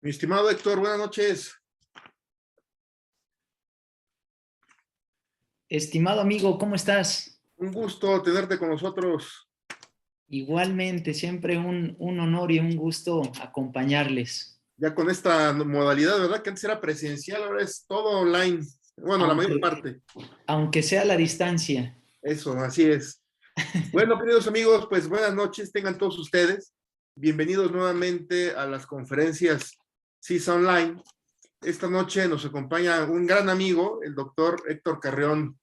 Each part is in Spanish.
Mi estimado Héctor, buenas noches. Estimado amigo, ¿cómo estás? Un gusto tenerte con nosotros. Igualmente, siempre un honor y un gusto acompañarles. Ya con esta modalidad, ¿verdad? Que antes era presencial, ahora es todo online. Bueno, la mayor Aunque, parte. aunque sea a la distancia. Eso, así es. Bueno, queridos amigos, pues buenas noches, tengan todos ustedes. Bienvenidos nuevamente a las conferencias CISA Online. Esta noche nos acompaña un gran amigo, el doctor Héctor Carreón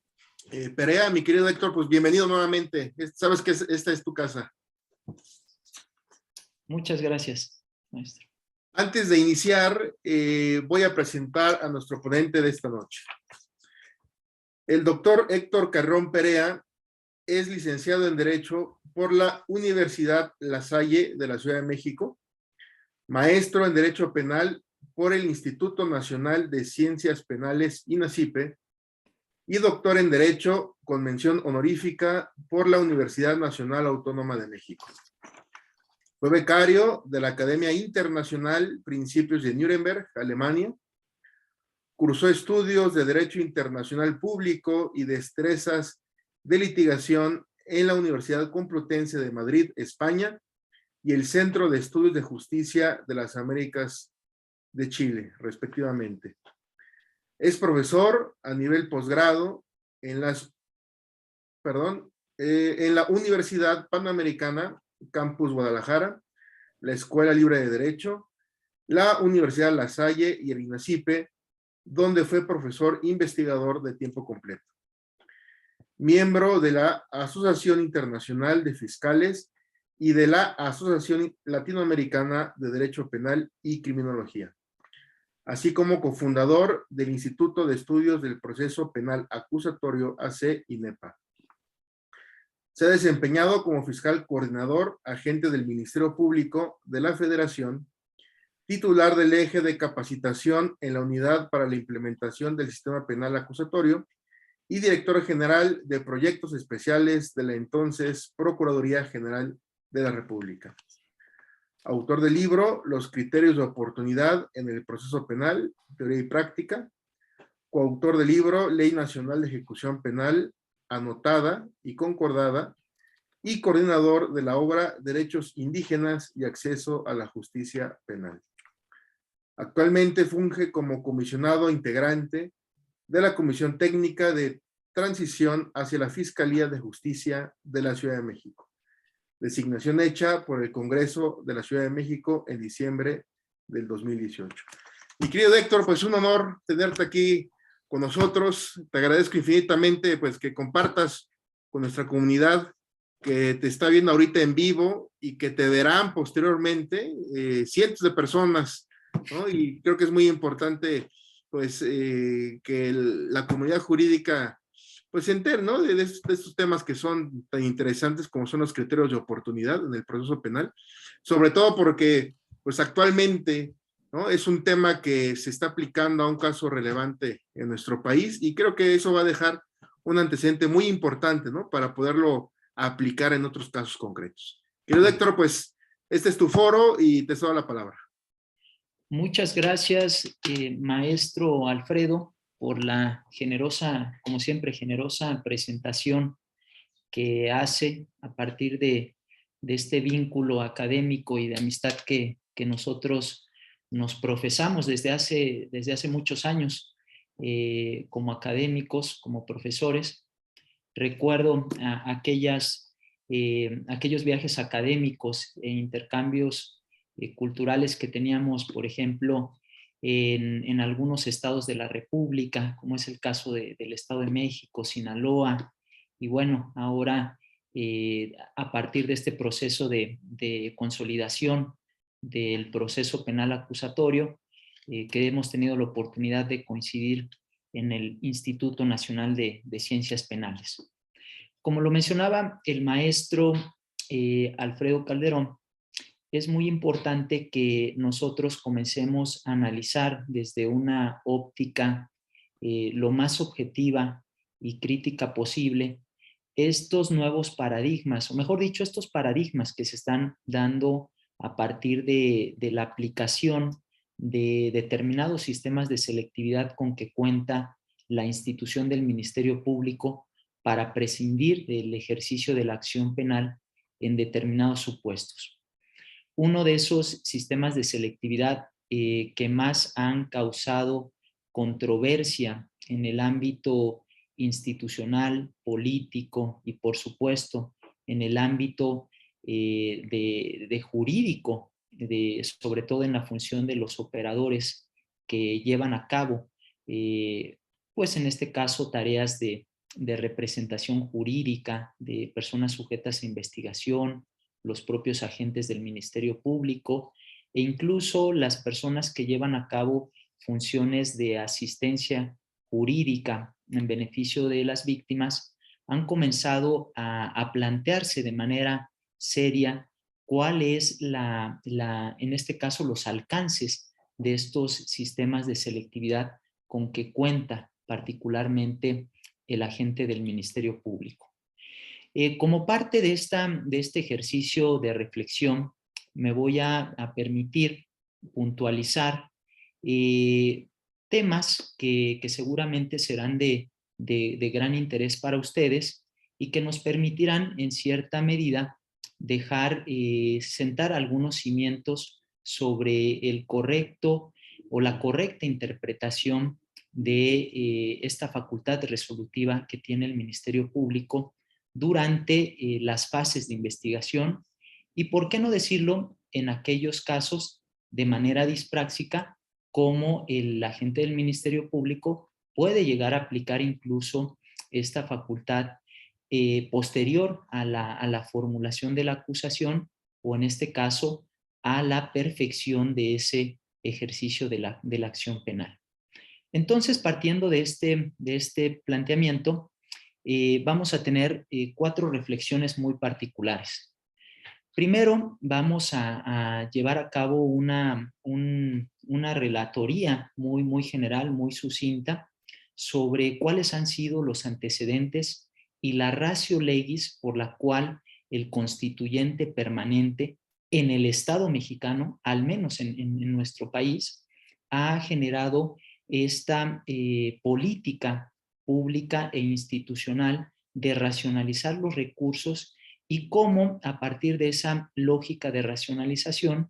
Perea. Mi querido Héctor, pues bienvenido nuevamente. Sabes que esta es tu casa. Muchas gracias, maestro. Antes de iniciar, voy a presentar a nuestro ponente de esta noche. El doctor Héctor Carreón Perea es licenciado en Derecho por la Universidad La Salle de la Ciudad de México, maestro en Derecho Penal por el Instituto Nacional de Ciencias Penales, INACIPE, y doctor en Derecho con mención honorífica por la Universidad Nacional Autónoma de México. Fue becario de la Academia Internacional Principios de Nuremberg, Alemania. Cursó estudios de Derecho Internacional Público y Destrezas de Litigación en la Universidad Complutense de Madrid, España, y el Centro de Estudios de Justicia de las Américas de Chile, respectivamente. Es profesor a nivel posgrado en la Universidad Panamericana, Campus Guadalajara, la Escuela Libre de Derecho, la Universidad La Salle y el INACIPE, donde fue profesor investigador de tiempo completo. Miembro de la Asociación Internacional de Fiscales y de la Asociación Latinoamericana de Derecho Penal y Criminología, así como cofundador del Instituto de Estudios del Proceso Penal Acusatorio AC-INEPA. Se ha desempeñado como fiscal coordinador, agente del Ministerio Público de la Federación, titular del eje de capacitación en la Unidad para la Implementación del Sistema Penal Acusatorio y director general de proyectos especiales de la entonces Procuraduría General de la República. Autor del libro Los criterios de oportunidad en el proceso penal, teoría y práctica. Coautor del libro Ley Nacional de Ejecución Penal, anotada y concordada, y coordinador de la obra Derechos Indígenas y Acceso a la Justicia Penal. Actualmente funge como comisionado integrante de la Comisión Técnica de Transición hacia la Fiscalía de Justicia de la Ciudad de México. Designación hecha por el Congreso de la Ciudad de México en diciembre del 2018. Mi querido Héctor, pues un honor tenerte aquí con nosotros. Te agradezco infinitamente pues que compartas con nuestra comunidad que te está viendo ahorita en vivo y que te verán posteriormente cientos de personas, ¿no? Y creo que es muy importante pues que la comunidad jurídica pues se entere, ¿no? De estos temas que son tan interesantes como son los criterios de oportunidad en el proceso penal, sobre todo porque pues actualmente, ¿no? Es un tema que se está aplicando a un caso relevante en nuestro país y creo que eso va a dejar un antecedente muy importante, ¿no? Para poderlo aplicar en otros casos concretos. Querido Héctor, pues este es tu foro y te cedo la palabra. Muchas gracias, maestro Alfredo, por la generosa, como siempre, generosa presentación que hace a partir de este vínculo académico y de amistad que nosotros nos profesamos desde hace muchos años como académicos, como profesores. Recuerdo aquellos viajes académicos e intercambios culturales que teníamos, por ejemplo, en algunos estados de la República, como es el caso del Estado de México, Sinaloa, y bueno, ahora a partir de este proceso de consolidación del proceso penal acusatorio, que hemos tenido la oportunidad de coincidir en el Instituto Nacional de Ciencias Penales. Como lo mencionaba el maestro Alfredo Calderón, es muy importante que nosotros comencemos a analizar desde una óptica lo más objetiva y crítica posible estos nuevos paradigmas, o mejor dicho, estos paradigmas que se están dando a partir de la aplicación de determinados sistemas de selectividad con que cuenta la institución del Ministerio Público para prescindir del ejercicio de la acción penal en determinados supuestos. Uno de esos sistemas de selectividad que más han causado controversia en el ámbito institucional, político y, por supuesto, en el ámbito de jurídico, sobre todo en la función de los operadores que llevan a cabo, pues en este caso, tareas de representación jurídica de personas sujetas a investigación, los propios agentes del Ministerio Público e incluso las personas que llevan a cabo funciones de asistencia jurídica en beneficio de las víctimas, han comenzado a plantearse de manera seria cuál es en este caso, los alcances de estos sistemas de selectividad con que cuenta particularmente el agente del Ministerio Público. Como parte de este ejercicio de reflexión, me voy a permitir puntualizar temas que seguramente serán de gran interés para ustedes y que nos permitirán en cierta medida dejar sentar algunos cimientos sobre el correcto o la correcta interpretación de esta facultad resolutiva que tiene el Ministerio Público durante las fases de investigación y, por qué no decirlo, en aquellos casos de manera dispráctica, como el agente del Ministerio Público puede llegar a aplicar incluso esta facultad posterior a la formulación de la acusación o, en este caso, a la perfección de ese ejercicio de la acción penal. Entonces, partiendo de este planteamiento, vamos a tener 4 reflexiones muy particulares. Primero, vamos a llevar a cabo una relatoría muy general, muy sucinta, sobre cuáles han sido los antecedentes y la ratio legis por la cual el constituyente permanente en el Estado mexicano, al menos en nuestro país, ha generado esta política pública e institucional de racionalizar los recursos y cómo, a partir de esa lógica de racionalización,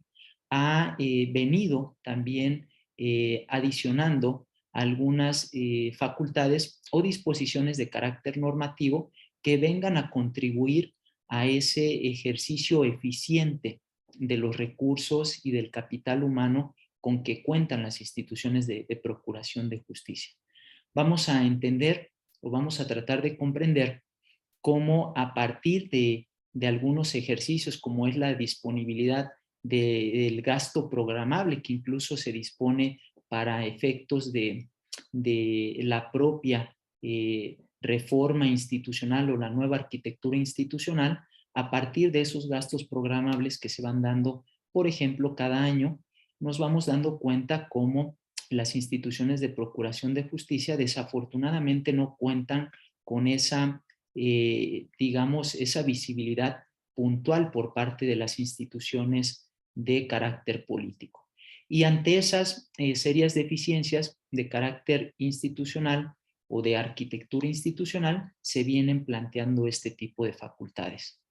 ha venido también adicionando algunas facultades o disposiciones de carácter normativo que vengan a contribuir a ese ejercicio eficiente de los recursos y del capital humano con que cuentan las instituciones de procuración de justicia. Vamos a entender o vamos a tratar de comprender cómo, a partir de algunos ejercicios, como es la disponibilidad del gasto programable, que incluso se dispone para efectos de la propia reforma institucional o la nueva arquitectura institucional, a partir de esos gastos programables que se van dando, por ejemplo, cada año, nos vamos dando cuenta cómo las instituciones de procuración de justicia desafortunadamente no cuentan con esa, digamos, esa visibilidad puntual por parte de las instituciones de carácter político. Y ante esas serias deficiencias de carácter institucional o de arquitectura institucional, se vienen planteando este tipo de facultades.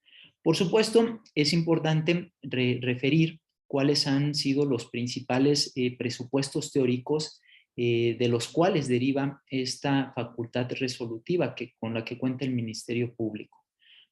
Por supuesto, es importante referir cuáles han sido los principales presupuestos teóricos de los cuales deriva esta facultad resolutiva con la que cuenta el Ministerio Público.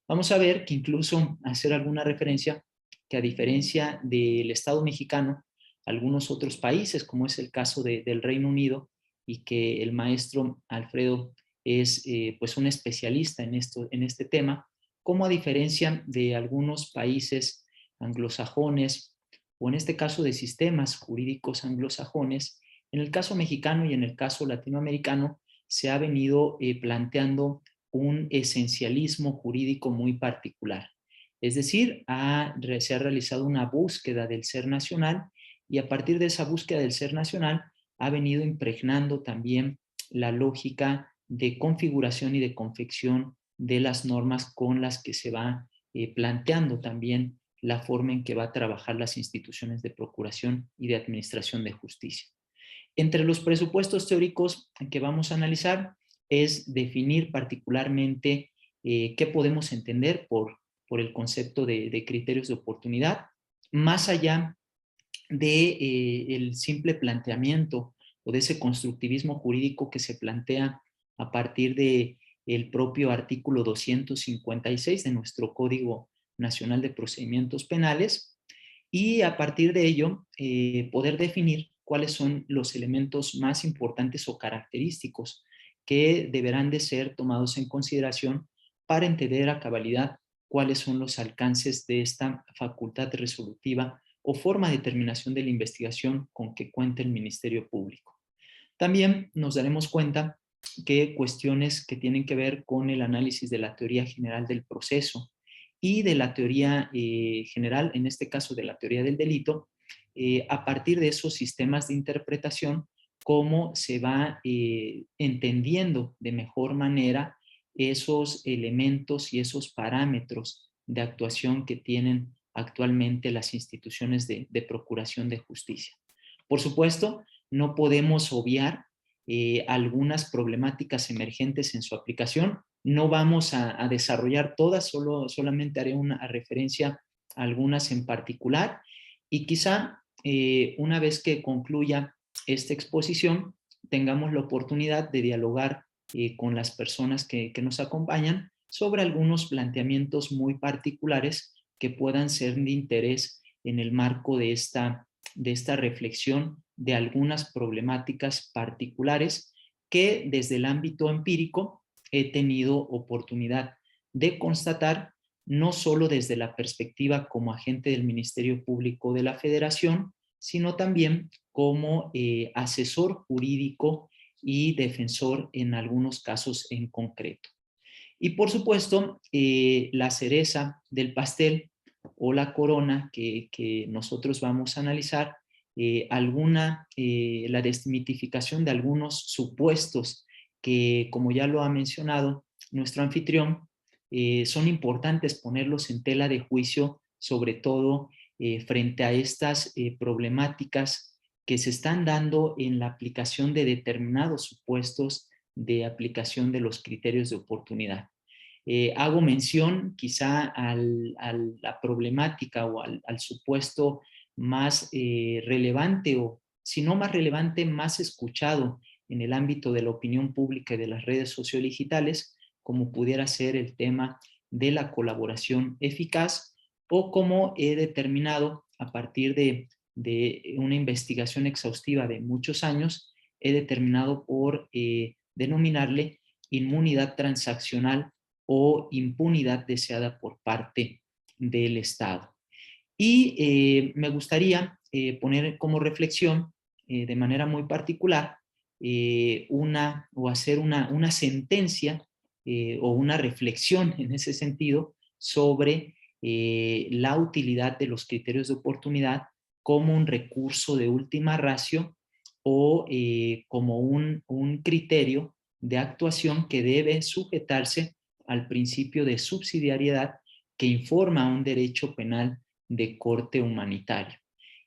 Vamos a ver que incluso hacer alguna referencia que, a diferencia del Estado mexicano, algunos otros países, como es el caso del Reino Unido, y que el maestro Alfredo es pues un especialista en este tema, como a diferencia de algunos países anglosajones, o en este caso de sistemas jurídicos anglosajones, en el caso mexicano y en el caso latinoamericano se ha venido planteando un esencialismo jurídico muy particular. Es decir, se ha realizado una búsqueda del ser nacional y, a partir de esa búsqueda del ser nacional, ha venido impregnando también la lógica de configuración y de confección de las normas con las que se va planteando también la forma en que va a trabajar las instituciones de procuración y de administración de justicia. Entre los presupuestos teóricos que vamos a analizar es definir particularmente qué podemos entender por el concepto de criterios de oportunidad, más allá de el simple planteamiento o de ese constructivismo jurídico que se plantea a partir de el propio artículo 256 de nuestro Código Nacional de Procedimientos Penales, y a partir de ello poder definir cuáles son los elementos más importantes o característicos que deberán de ser tomados en consideración para entender a cabalidad cuáles son los alcances de esta facultad resolutiva o forma de terminación de la investigación con que cuenta el Ministerio Público. También nos daremos cuenta que cuestiones que tienen que ver con el análisis de la teoría general del proceso y de la teoría general, en este caso de la teoría del delito, a partir de esos sistemas de interpretación, cómo se va entendiendo de mejor manera esos elementos y esos parámetros de actuación que tienen actualmente las instituciones de procuración de justicia. Por supuesto, no podemos obviar algunas problemáticas emergentes en su aplicación. No vamos a desarrollar todas, solamente haré una referencia a algunas en particular, y quizá una vez que concluya esta exposición tengamos la oportunidad de dialogar con las personas que nos acompañan sobre algunos planteamientos muy particulares que puedan ser de interés en el marco de esta reflexión de algunas problemáticas particulares que desde el ámbito empírico he tenido oportunidad de constatar, no solo desde la perspectiva como agente del Ministerio Público de la Federación, sino también como asesor jurídico y defensor en algunos casos en concreto. Y por supuesto, la cereza del pastel o la corona que nosotros vamos a analizar, la desmitificación de algunos supuestos que, como ya lo ha mencionado nuestro anfitrión, son importantes ponerlos en tela de juicio, sobre todo frente a estas problemáticas que se están dando en la aplicación de determinados supuestos de aplicación de los criterios de oportunidad. Hago mención quizá a la problemática o al supuesto más relevante, o si no más relevante, más escuchado en el ámbito de la opinión pública y de las redes sociodigitales, como pudiera ser el tema de la colaboración eficaz, o como he determinado a partir de una investigación exhaustiva de muchos años, he determinado por denominarle inmunidad transaccional o impunidad deseada por parte del Estado. Y me gustaría poner como reflexión de manera muy particular o hacer una sentencia o una reflexión en ese sentido sobre la utilidad de los criterios de oportunidad como un recurso de última ratio o como un criterio de actuación que debe sujetarse al principio de subsidiariedad que informa un derecho penal de corte humanitario.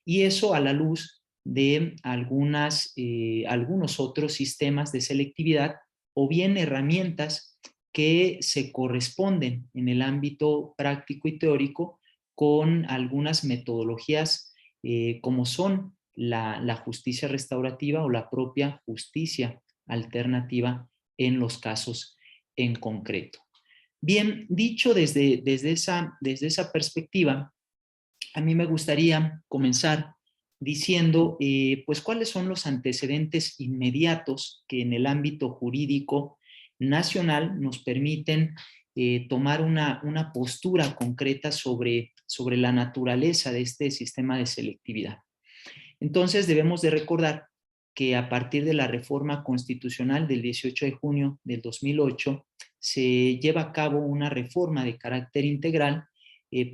Y eso a la luz de algunos otros sistemas de selectividad o bien herramientas que se corresponden en el ámbito práctico y teórico con algunas metodologías como son la justicia restaurativa o la propia justicia alternativa en los casos en concreto. Bien, dicho desde esa perspectiva, a mí me gustaría comenzar diciendo pues cuáles son los antecedentes inmediatos que en el ámbito jurídico nacional nos permiten tomar una postura concreta sobre la naturaleza de este sistema de selectividad. Entonces debemos de recordar que a partir de la reforma constitucional del 18 de junio del 2008 se lleva a cabo una reforma de carácter integral,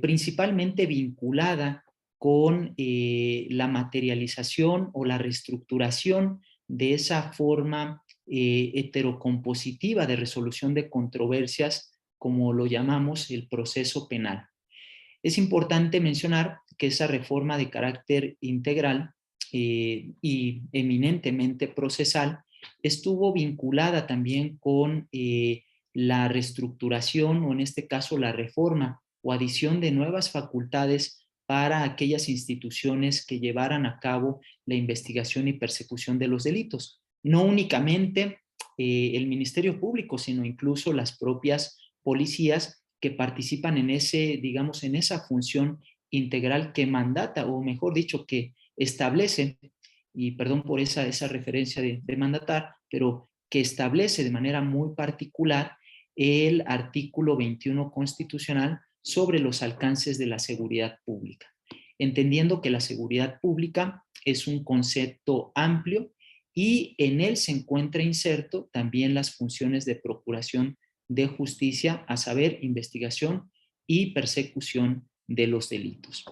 principalmente vinculada con la materialización o la reestructuración de esa forma heterocompositiva de resolución de controversias, como lo llamamos el proceso penal. Es importante mencionar que esa reforma de carácter integral y eminentemente procesal estuvo vinculada también con la reestructuración, o en este caso la reforma o adición de nuevas facultades para aquellas instituciones que llevaran a cabo la investigación y persecución de los delitos. No únicamente el Ministerio Público, sino incluso las propias policías que participan en ese, digamos, en esa función integral que mandata, o mejor dicho, que establece, y perdón por esa referencia de mandatar, pero que establece de manera muy particular el artículo 21 constitucional sobre los alcances de la seguridad pública, entendiendo que la seguridad pública es un concepto amplio y en él se encuentra inserto también las funciones de procuración de justicia, a saber, investigación y persecución de los delitos.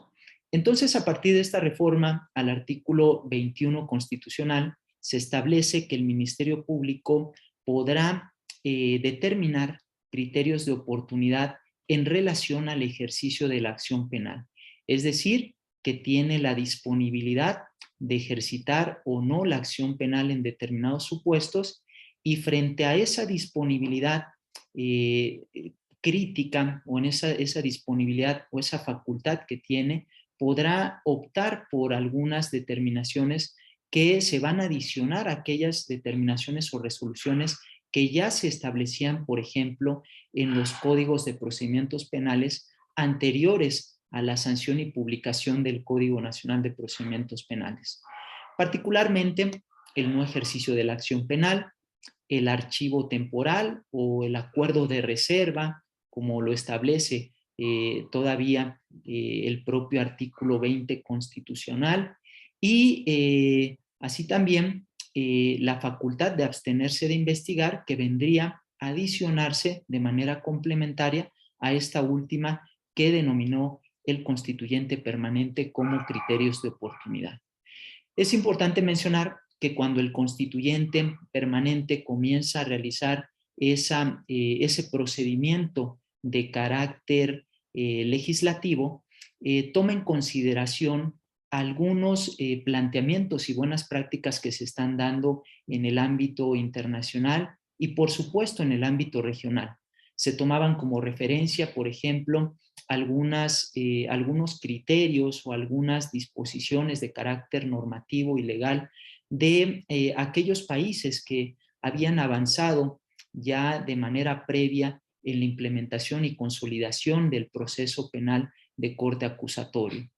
Entonces, a partir de esta reforma al artículo 21 constitucional, se establece que el Ministerio Público podrá determinar criterios de oportunidad en relación al ejercicio de la acción penal. Es decir, que tiene la disponibilidad de ejercitar o no la acción penal en determinados supuestos, y frente a esa disponibilidad crítica, o en esa disponibilidad o esa facultad que tiene, podrá optar por algunas determinaciones que se van a adicionar a aquellas determinaciones o resoluciones que ya se establecían, por ejemplo, en los códigos de procedimientos penales anteriores a la sanción y publicación del Código Nacional de Procedimientos Penales. Particularmente, el no ejercicio de la acción penal, el archivo temporal o el acuerdo de reserva, como lo establece todavía el propio artículo 20 constitucional, y así también la facultad de abstenerse de investigar, que vendría a adicionarse de manera complementaria a esta última que denominó el constituyente permanente como criterios de oportunidad. Es importante mencionar que cuando el constituyente permanente comienza a realizar ese procedimiento de carácter legislativo, toma en consideración algunos planteamientos y buenas prácticas que se están dando en el ámbito internacional y, por supuesto, en el ámbito regional. Se tomaban como referencia, por ejemplo, algunos criterios o algunas disposiciones de carácter normativo y legal de aquellos países que habían avanzado ya de manera previa en la implementación y consolidación del proceso penal de corte acusatorio.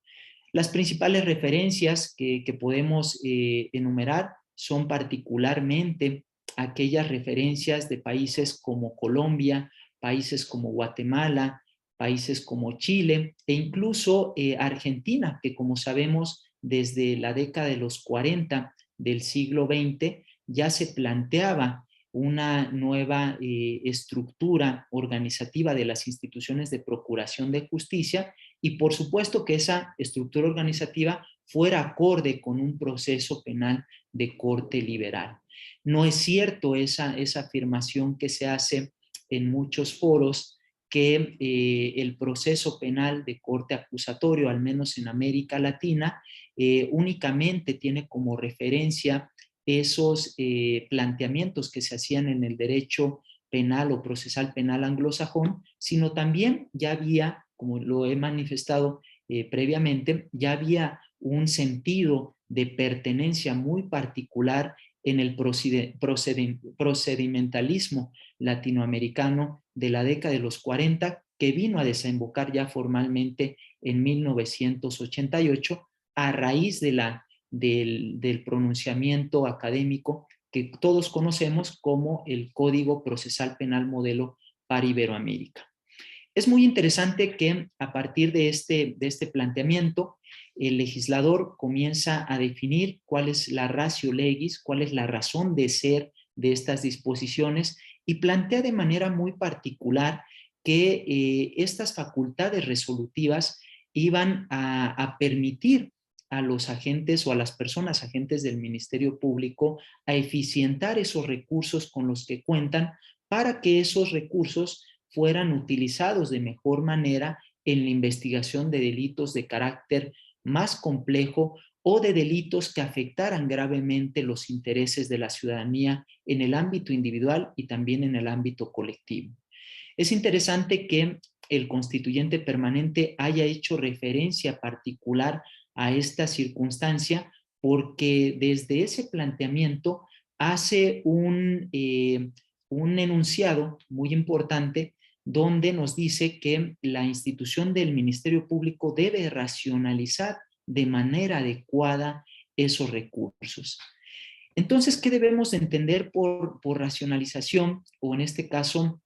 Las principales referencias que podemos enumerar son particularmente aquellas referencias de países como Colombia, países como Guatemala, países como Chile e incluso Argentina, que como sabemos desde la década de los 40 del siglo XX ya se planteaba una nueva estructura organizativa de las instituciones de procuración de justicia, y por supuesto que esa estructura organizativa fuera acorde con un proceso penal de corte liberal. No es cierto esa afirmación que se hace en muchos foros, que el proceso penal de corte acusatorio, al menos en América Latina, únicamente tiene como referencia esos planteamientos que se hacían en el derecho penal o procesal penal anglosajón, sino también ya había, como lo he manifestado previamente, ya había un sentido de pertenencia muy particular en el procedimentalismo latinoamericano de la década de los 40, que vino a desembocar ya formalmente en 1988 a raíz del pronunciamiento académico que todos conocemos como el Código Procesal Penal Modelo para Iberoamérica. Es muy interesante que a partir de este planteamiento, el legislador comienza a definir cuál es la ratio legis, cuál es la razón de ser de estas disposiciones, y plantea de manera muy particular que estas facultades resolutivas iban a permitir a los agentes o a las personas agentes del Ministerio Público a eficientar esos recursos con los que cuentan, para que esos recursos fueran utilizados de mejor manera en la investigación de delitos de carácter más complejo o de delitos que afectaran gravemente los intereses de la ciudadanía en el ámbito individual y también en el ámbito colectivo. Es interesante que el constituyente permanente haya hecho referencia particular a esta circunstancia porque desde ese planteamiento hace un enunciado muy importante donde nos dice que la institución del Ministerio Público debe racionalizar de manera adecuada esos recursos. Entonces, ¿qué debemos entender por racionalización o en este caso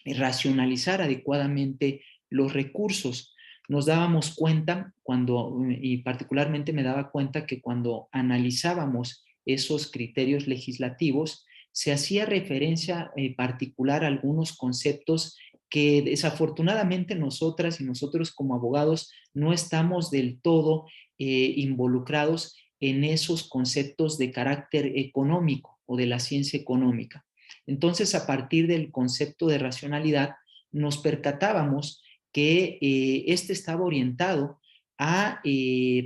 racionalizar adecuadamente los recursos? Nos dábamos cuenta cuando, y particularmente me daba cuenta que cuando analizábamos esos criterios legislativos, se hacía referencia particular a algunos conceptos que desafortunadamente nosotras y nosotros como abogados no estamos del todo involucrados en esos conceptos de carácter económico o de la ciencia económica. Entonces, a partir del concepto de racionalidad, nos percatábamos que este estaba orientado a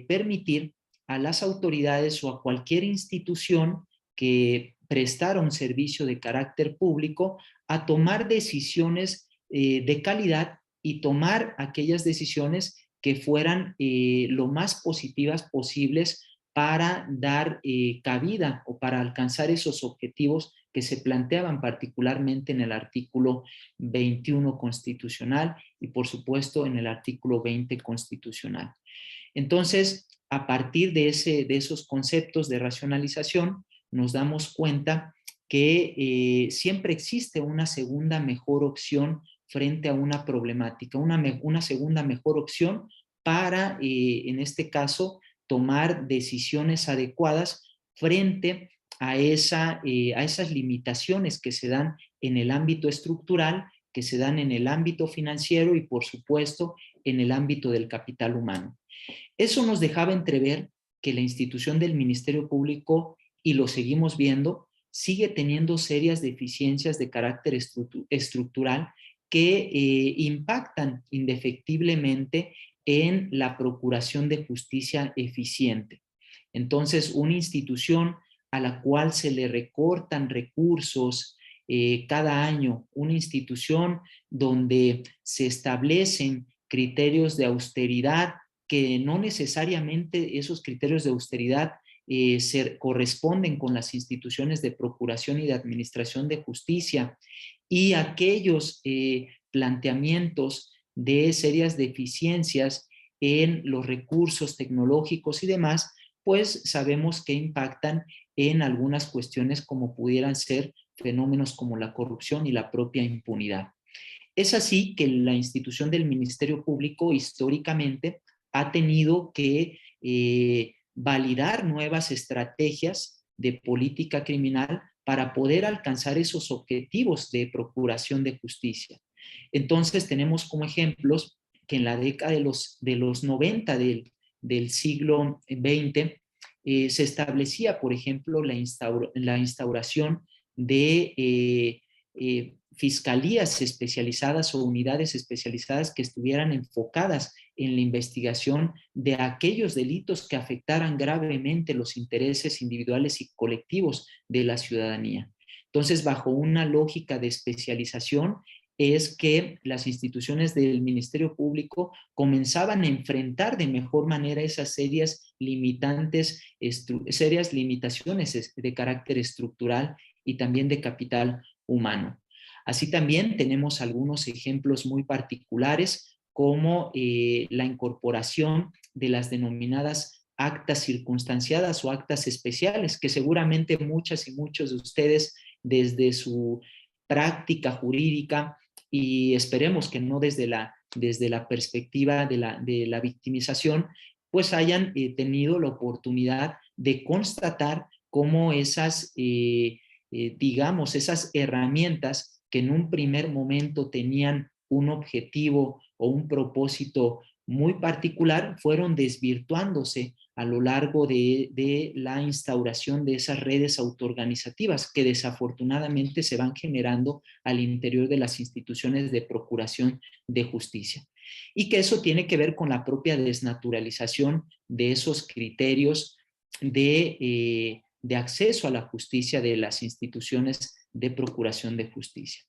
permitir a las autoridades o a cualquier institución que prestara un servicio de carácter público a tomar decisiones de calidad y tomar aquellas decisiones que fueran lo más positivas posibles para dar cabida o para alcanzar esos objetivos que se planteaban particularmente en el artículo 21 constitucional y por supuesto en el artículo 20 constitucional. Entonces, a partir de esos conceptos de racionalización, nos damos cuenta que siempre existe una segunda mejor opción frente a una problemática, una segunda mejor opción para, en este caso, tomar decisiones adecuadas frente a esas limitaciones que se dan en el ámbito estructural, que se dan en el ámbito financiero y, por supuesto, en el ámbito del capital humano. Eso nos dejaba entrever que la institución del Ministerio Público, y lo seguimos viendo, sigue teniendo serias deficiencias de carácter estructural que impactan indefectiblemente en la procuración de justicia eficiente. Entonces, una institución a la cual se le recortan recursos cada año, una institución donde se establecen criterios de austeridad que no necesariamente esos criterios de austeridad se corresponden con las instituciones de procuración y de administración de justicia, y aquellos planteamientos de serias deficiencias en los recursos tecnológicos y demás, pues sabemos que impactan en algunas cuestiones como pudieran ser fenómenos como la corrupción y la propia impunidad. Es así que la institución del Ministerio Público históricamente ha tenido que validar nuevas estrategias de política criminal para poder alcanzar esos objetivos de procuración de justicia. Entonces tenemos como ejemplos que en la década de los 90 del siglo XX se establecía, por ejemplo, la instauración de fiscalías especializadas o unidades especializadas que estuvieran enfocadas en la investigación de aquellos delitos que afectaran gravemente los intereses individuales y colectivos de la ciudadanía. Entonces, bajo una lógica de especialización, es que las instituciones del Ministerio Público comenzaban a enfrentar de mejor manera esas serias limitaciones de carácter estructural y también de capital humano. Así también tenemos algunos ejemplos muy particulares como la incorporación de las denominadas actas circunstanciadas o actas especiales, que seguramente muchas y muchos de ustedes desde su práctica jurídica, y esperemos que no desde la perspectiva de la victimización, pues hayan tenido la oportunidad de constatar cómo digamos, esas herramientas que en un primer momento tenían un objetivo o un propósito muy particular, fueron desvirtuándose a lo largo de la instauración de esas redes autoorganizativas que desafortunadamente se van generando al interior de las instituciones de procuración de justicia. y que eso tiene que ver con la propia desnaturalización de esos criterios de acceso a la justicia de las instituciones de procuración de justicia.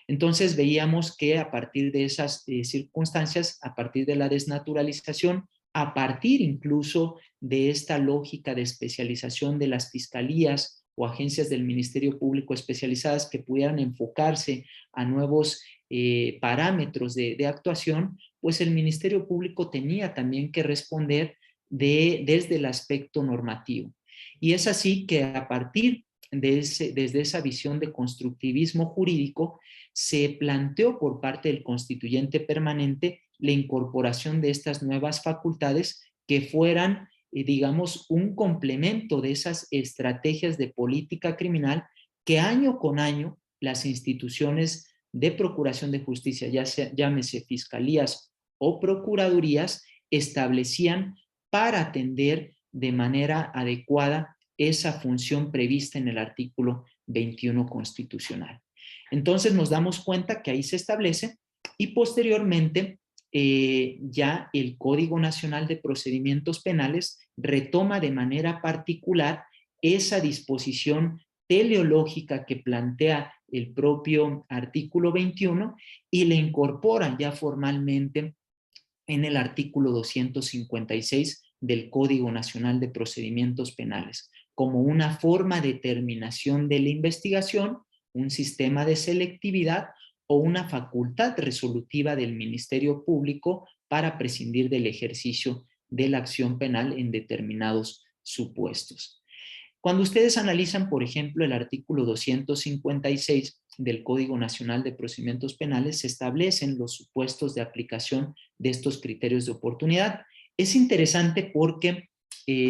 Entonces veíamos que a partir de esas circunstancias, a partir de la desnaturalización, a partir incluso de esta lógica de especialización de las fiscalías o agencias del Ministerio Público especializadas que pudieran enfocarse a nuevos parámetros de actuación, pues el Ministerio Público tenía también que responder desde el aspecto normativo. Y es así que a partir desde esa visión de constructivismo jurídico, se planteó por parte del constituyente permanente la incorporación de estas nuevas facultades que fueran, digamos, un complemento de esas estrategias de política criminal que año con año las instituciones de procuración de justicia, ya sea, llámese fiscalías o procuradurías, establecían para atender de manera adecuada esa función prevista en el artículo 21 constitucional. Entonces nos damos cuenta que ahí se establece y posteriormente ya el Código Nacional de Procedimientos Penales retoma de manera particular esa disposición teleológica que plantea el propio artículo 21 y le incorpora ya formalmente en el artículo 256 del Código Nacional de Procedimientos Penales, como una forma de terminación de la investigación, un sistema de selectividad o una facultad resolutiva del Ministerio Público para prescindir del ejercicio de la acción penal en determinados supuestos. Cuando ustedes analizan, por ejemplo, el artículo 256 del Código Nacional de Procedimientos Penales, se establecen los supuestos de aplicación de estos criterios de oportunidad. Es interesante porque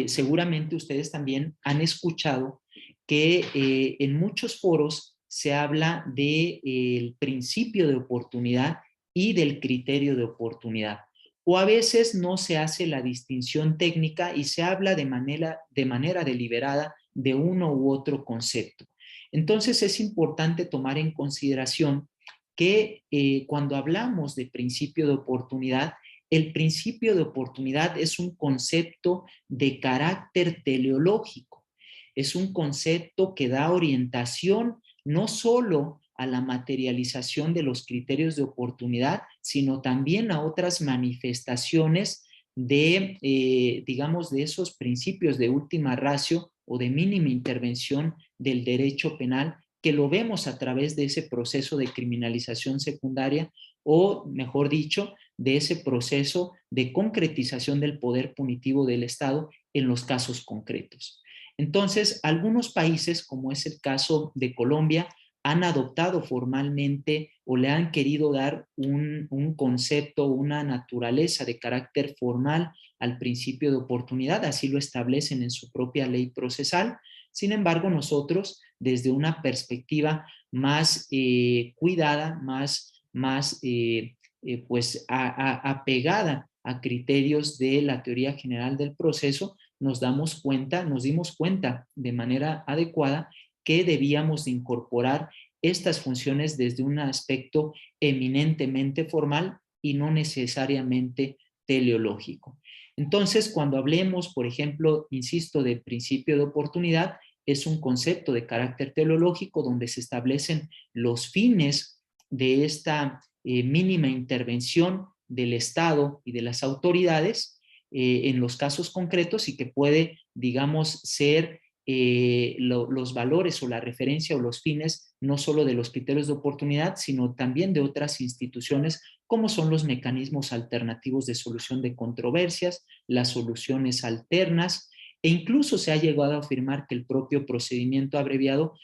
seguramente ustedes también han escuchado que en muchos foros se habla del principio de oportunidad y del criterio de oportunidad. O a veces no se hace la distinción técnica y se habla de manera deliberada de uno u otro concepto. Entonces es importante tomar en consideración que cuando hablamos de principio de oportunidad, el principio de oportunidad es un concepto de carácter teleológico. Es un concepto que da orientación no solo a la materialización de los criterios de oportunidad, sino también a otras manifestaciones digamos, de esos principios de última ratio o de mínima intervención del derecho penal, que lo vemos a través de ese proceso de criminalización secundaria o, mejor dicho, de ese proceso de concretización del poder punitivo del Estado en los casos concretos. Entonces, algunos países, como es el caso de Colombia, han adoptado formalmente o le han querido dar un concepto, una naturaleza de carácter formal al principio de oportunidad, así lo establecen en su propia ley procesal. Sin embargo, nosotros, desde una perspectiva más cuidada, más pues apegada a criterios de la teoría general del proceso, nos dimos cuenta de manera adecuada que debíamos de incorporar estas funciones desde un aspecto eminentemente formal y no necesariamente teleológico. Entonces, cuando hablemos, por ejemplo, insisto, del principio de oportunidad, es un concepto de carácter teleológico donde se establecen los fines de esta mínima intervención del Estado y de las autoridades en los casos concretos y que puede, digamos, ser los valores o la referencia o los fines no solo de los criterios de oportunidad, sino también de otras instituciones como son los mecanismos alternativos de solución de controversias, las soluciones alternas, e incluso se ha llegado a afirmar que el propio procedimiento abreviado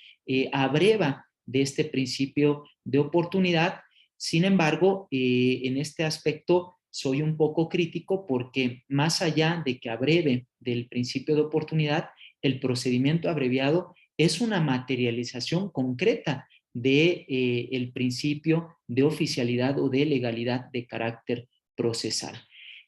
abreva de este principio de oportunidad. Sin embargo, en este aspecto soy un poco crítico porque más allá de que abreve del principio de oportunidad, el procedimiento abreviado es una materialización concreta del principio de oficialidad o de legalidad de carácter procesal.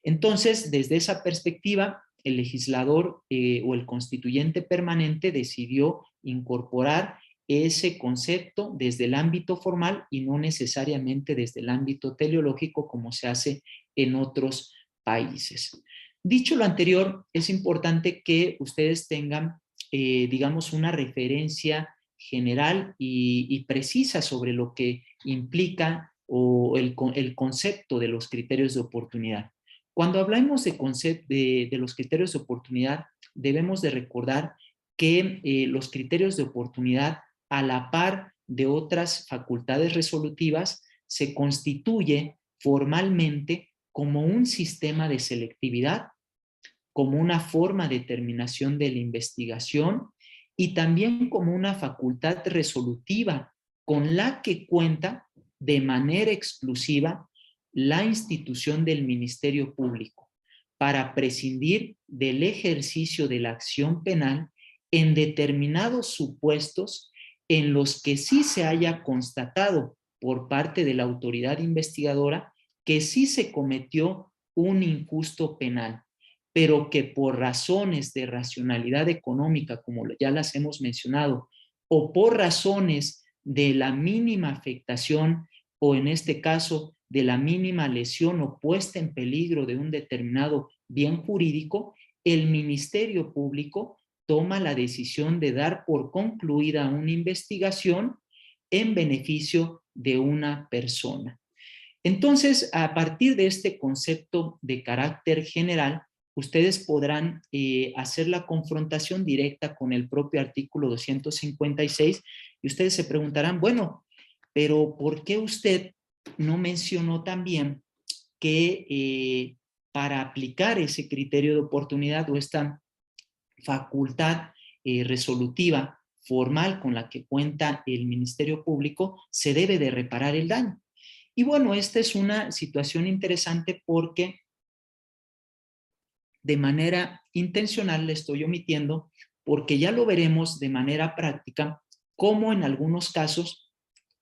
Entonces, desde esa perspectiva, el legislador o el constituyente permanente decidió incorporar ese concepto desde el ámbito formal y no necesariamente desde el ámbito teleológico como se hace en otros países. Dicho lo anterior, es importante que ustedes tengan, digamos, una referencia general y precisa sobre lo que implica o el concepto de los criterios de oportunidad. Cuando hablamos de los criterios de oportunidad, debemos de recordar que los criterios de oportunidad, a la par de otras facultades resolutivas, se constituye formalmente como un sistema de selectividad, como una forma de determinación de la investigación y también como una facultad resolutiva con la que cuenta de manera exclusiva la institución del Ministerio Público para prescindir del ejercicio de la acción penal en determinados supuestos en los que sí se haya constatado por parte de la autoridad investigadora que sí se cometió un injusto penal, pero que por razones de racionalidad económica, como ya las hemos mencionado, o por razones de la mínima afectación, o en este caso, de la mínima lesión o puesta en peligro de un determinado bien jurídico, el Ministerio Público toma la decisión de dar por concluida una investigación en beneficio de una persona. Entonces, a partir de este concepto de carácter general, ustedes podrán hacer la confrontación directa con el propio artículo 256 y ustedes se preguntarán, bueno, pero ¿por qué usted no mencionó también que para aplicar ese criterio de oportunidad o esta facultad resolutiva formal con la que cuenta el Ministerio Público, se debe de reparar el daño? Y bueno, esta es una situación interesante porque de manera intencional le estoy omitiendo, porque ya lo veremos de manera práctica, cómo en algunos casos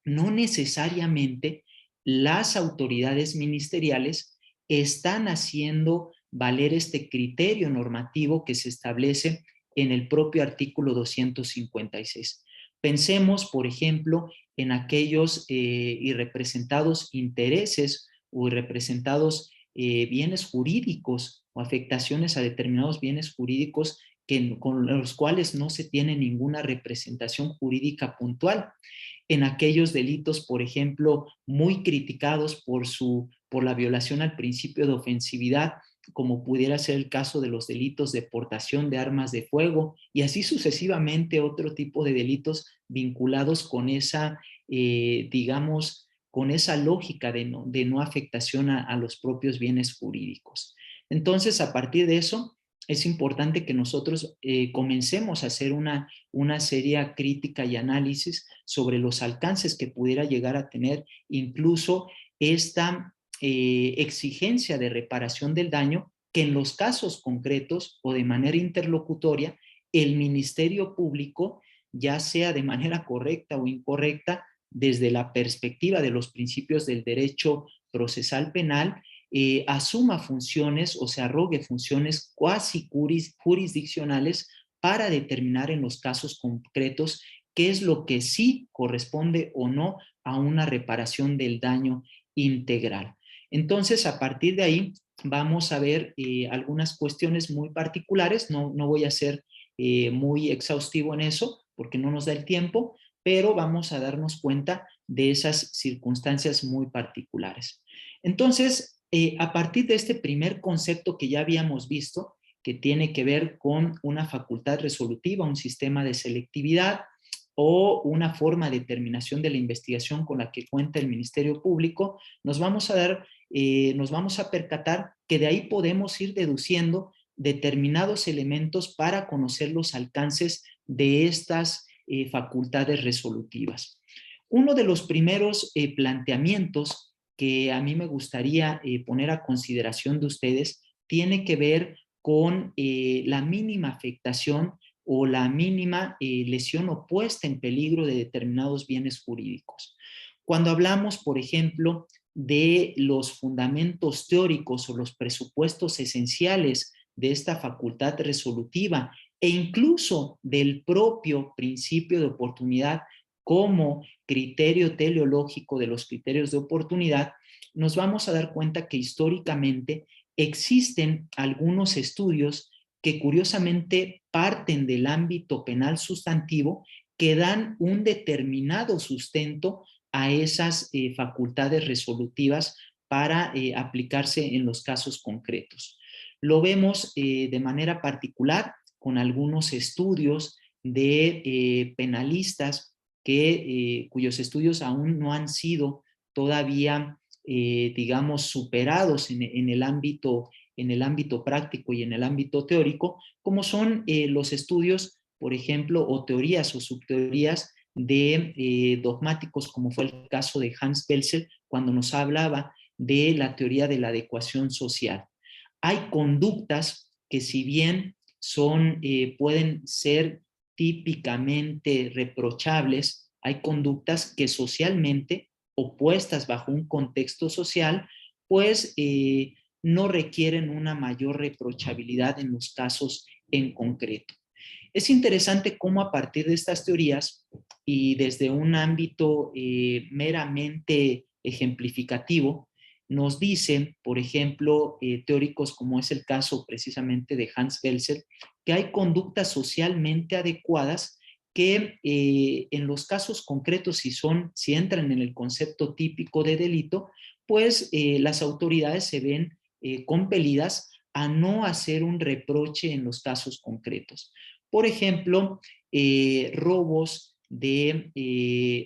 no necesariamente las autoridades ministeriales están haciendo valer este criterio normativo que se establece en el propio artículo 256. Pensemos, por ejemplo, en aquellos irrepresentados intereses o irrepresentados bienes jurídicos o afectaciones a determinados bienes jurídicos con los cuales no se tiene ninguna representación jurídica puntual. En aquellos delitos, por ejemplo, muy criticados por la violación al principio de ofensividad, como pudiera ser el caso de los delitos de portación de armas de fuego y así sucesivamente otro tipo de delitos vinculados con esa, digamos, con esa lógica de no afectación a los propios bienes jurídicos. Entonces, a partir de eso, es importante que nosotros comencemos a hacer una seria crítica y análisis sobre los alcances que pudiera llegar a tener incluso esta exigencia de reparación del daño que en los casos concretos o de manera interlocutoria el Ministerio Público, ya sea de manera correcta o incorrecta, desde la perspectiva de los principios del derecho procesal penal, asuma funciones o se arrogue funciones cuasi jurisdiccionales para determinar en los casos concretos qué es lo que sí corresponde o no a una reparación del daño integral. Entonces, a partir de ahí, vamos a ver algunas cuestiones muy particulares. No voy a ser muy exhaustivo en eso porque no nos da el tiempo, pero vamos a darnos cuenta de esas circunstancias muy particulares. Entonces, a partir de este primer concepto que ya habíamos visto, que tiene que ver con una facultad resolutiva, un sistema de selectividad o una forma de determinación de la investigación con la que cuenta el Ministerio Público, nos vamos a percatar que de ahí podemos ir deduciendo determinados elementos para conocer los alcances de estas facultades resolutivas. Uno de los primeros planteamientos que a mí me gustaría poner a consideración de ustedes tiene que ver con la mínima afectación o la mínima lesión o puesta en peligro de determinados bienes jurídicos. Cuando hablamos, por ejemplo, de los fundamentos teóricos o los presupuestos esenciales de esta facultad resolutiva e incluso del propio principio de oportunidad como criterio teleológico de los criterios de oportunidad, nos vamos a dar cuenta que históricamente existen algunos estudios que curiosamente parten del ámbito penal sustantivo que dan un determinado sustento a esas facultades resolutivas para aplicarse en los casos concretos. Lo vemos de manera particular con algunos estudios de penalistas cuyos estudios aún no han sido todavía, digamos, superados en el ámbito práctico y en el ámbito teórico, como son los estudios, por ejemplo, o teorías o subteorías de dogmáticos, como fue el caso de Hans Belzel, cuando nos hablaba de la teoría de la adecuación social. Hay conductas que, si bien pueden ser típicamente reprochables, hay conductas que socialmente, opuestas bajo un contexto social, pues no requieren una mayor reprochabilidad en los casos en concreto. Es interesante cómo a partir de estas teorías y desde un ámbito meramente ejemplificativo, nos dicen, por ejemplo, teóricos como es el caso precisamente de Hans Belzel, que hay conductas socialmente adecuadas que en los casos concretos, si entran en el concepto típico de delito, pues las autoridades se ven compelidas a no hacer un reproche en los casos concretos. Por ejemplo, robos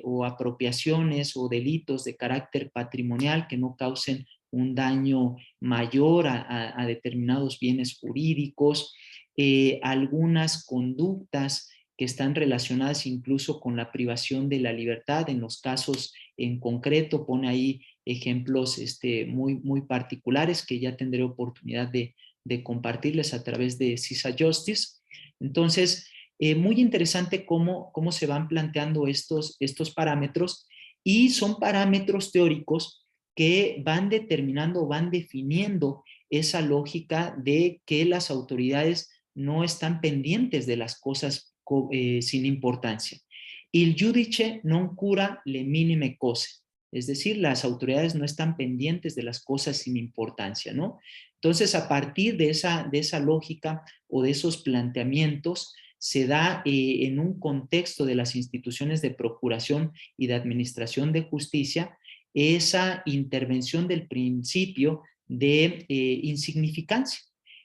o apropiaciones o delitos de carácter patrimonial que no causen un daño mayor a determinados bienes jurídicos, algunas conductas que están relacionadas incluso con la privación de la libertad en los casos en concreto. Pone ahí ejemplos muy particulares que ya tendré oportunidad de compartirles a través de CISA Justice. Entonces, muy interesante cómo se van planteando estos parámetros, y son parámetros teóricos que van determinando, van definiendo esa lógica de que las autoridades no están pendientes de las cosas sin importancia. Il giudice non cura le minime cose. Es decir, las autoridades no están pendientes de las cosas sin importancia, ¿no? Entonces, a partir de esa lógica o de esos planteamientos, se da en un contexto de las instituciones de procuración y de administración de justicia esa intervención del principio de insignificancia.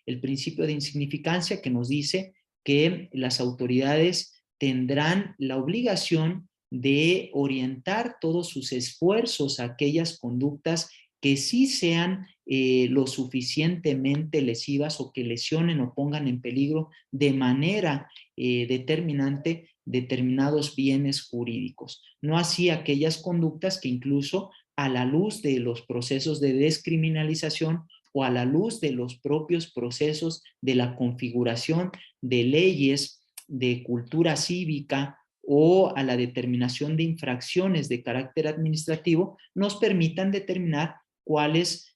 El principio de insignificancia que nos dice que las autoridades tendrán la obligación de orientar todos sus esfuerzos a aquellas conductas que sí sean lo suficientemente lesivas o que lesionen o pongan en peligro de manera determinante determinados bienes jurídicos. No así aquellas conductas que incluso a la luz de los procesos de descriminalización o a la luz de los propios procesos de la configuración de leyes de cultura cívica o a la determinación de infracciones de carácter administrativo, nos permitan determinar cuáles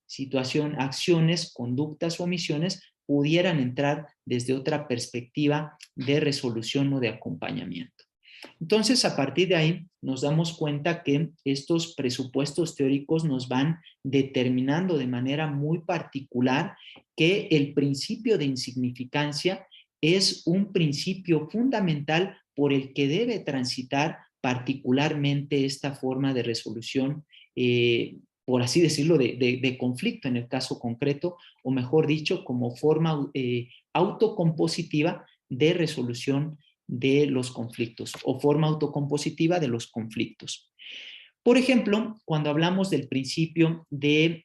acciones, conductas o omisiones pudieran entrar desde otra perspectiva de resolución o de acompañamiento. Entonces, a partir de ahí, nos damos cuenta que estos presupuestos teóricos nos van determinando de manera muy particular que el principio de insignificancia es un principio fundamental por el que debe transitar particularmente esta forma de resolución, por así decirlo, de conflicto en el caso concreto, o mejor dicho, como forma autocompositiva de resolución de los conflictos o forma autocompositiva de los conflictos. Por ejemplo, cuando hablamos del principio de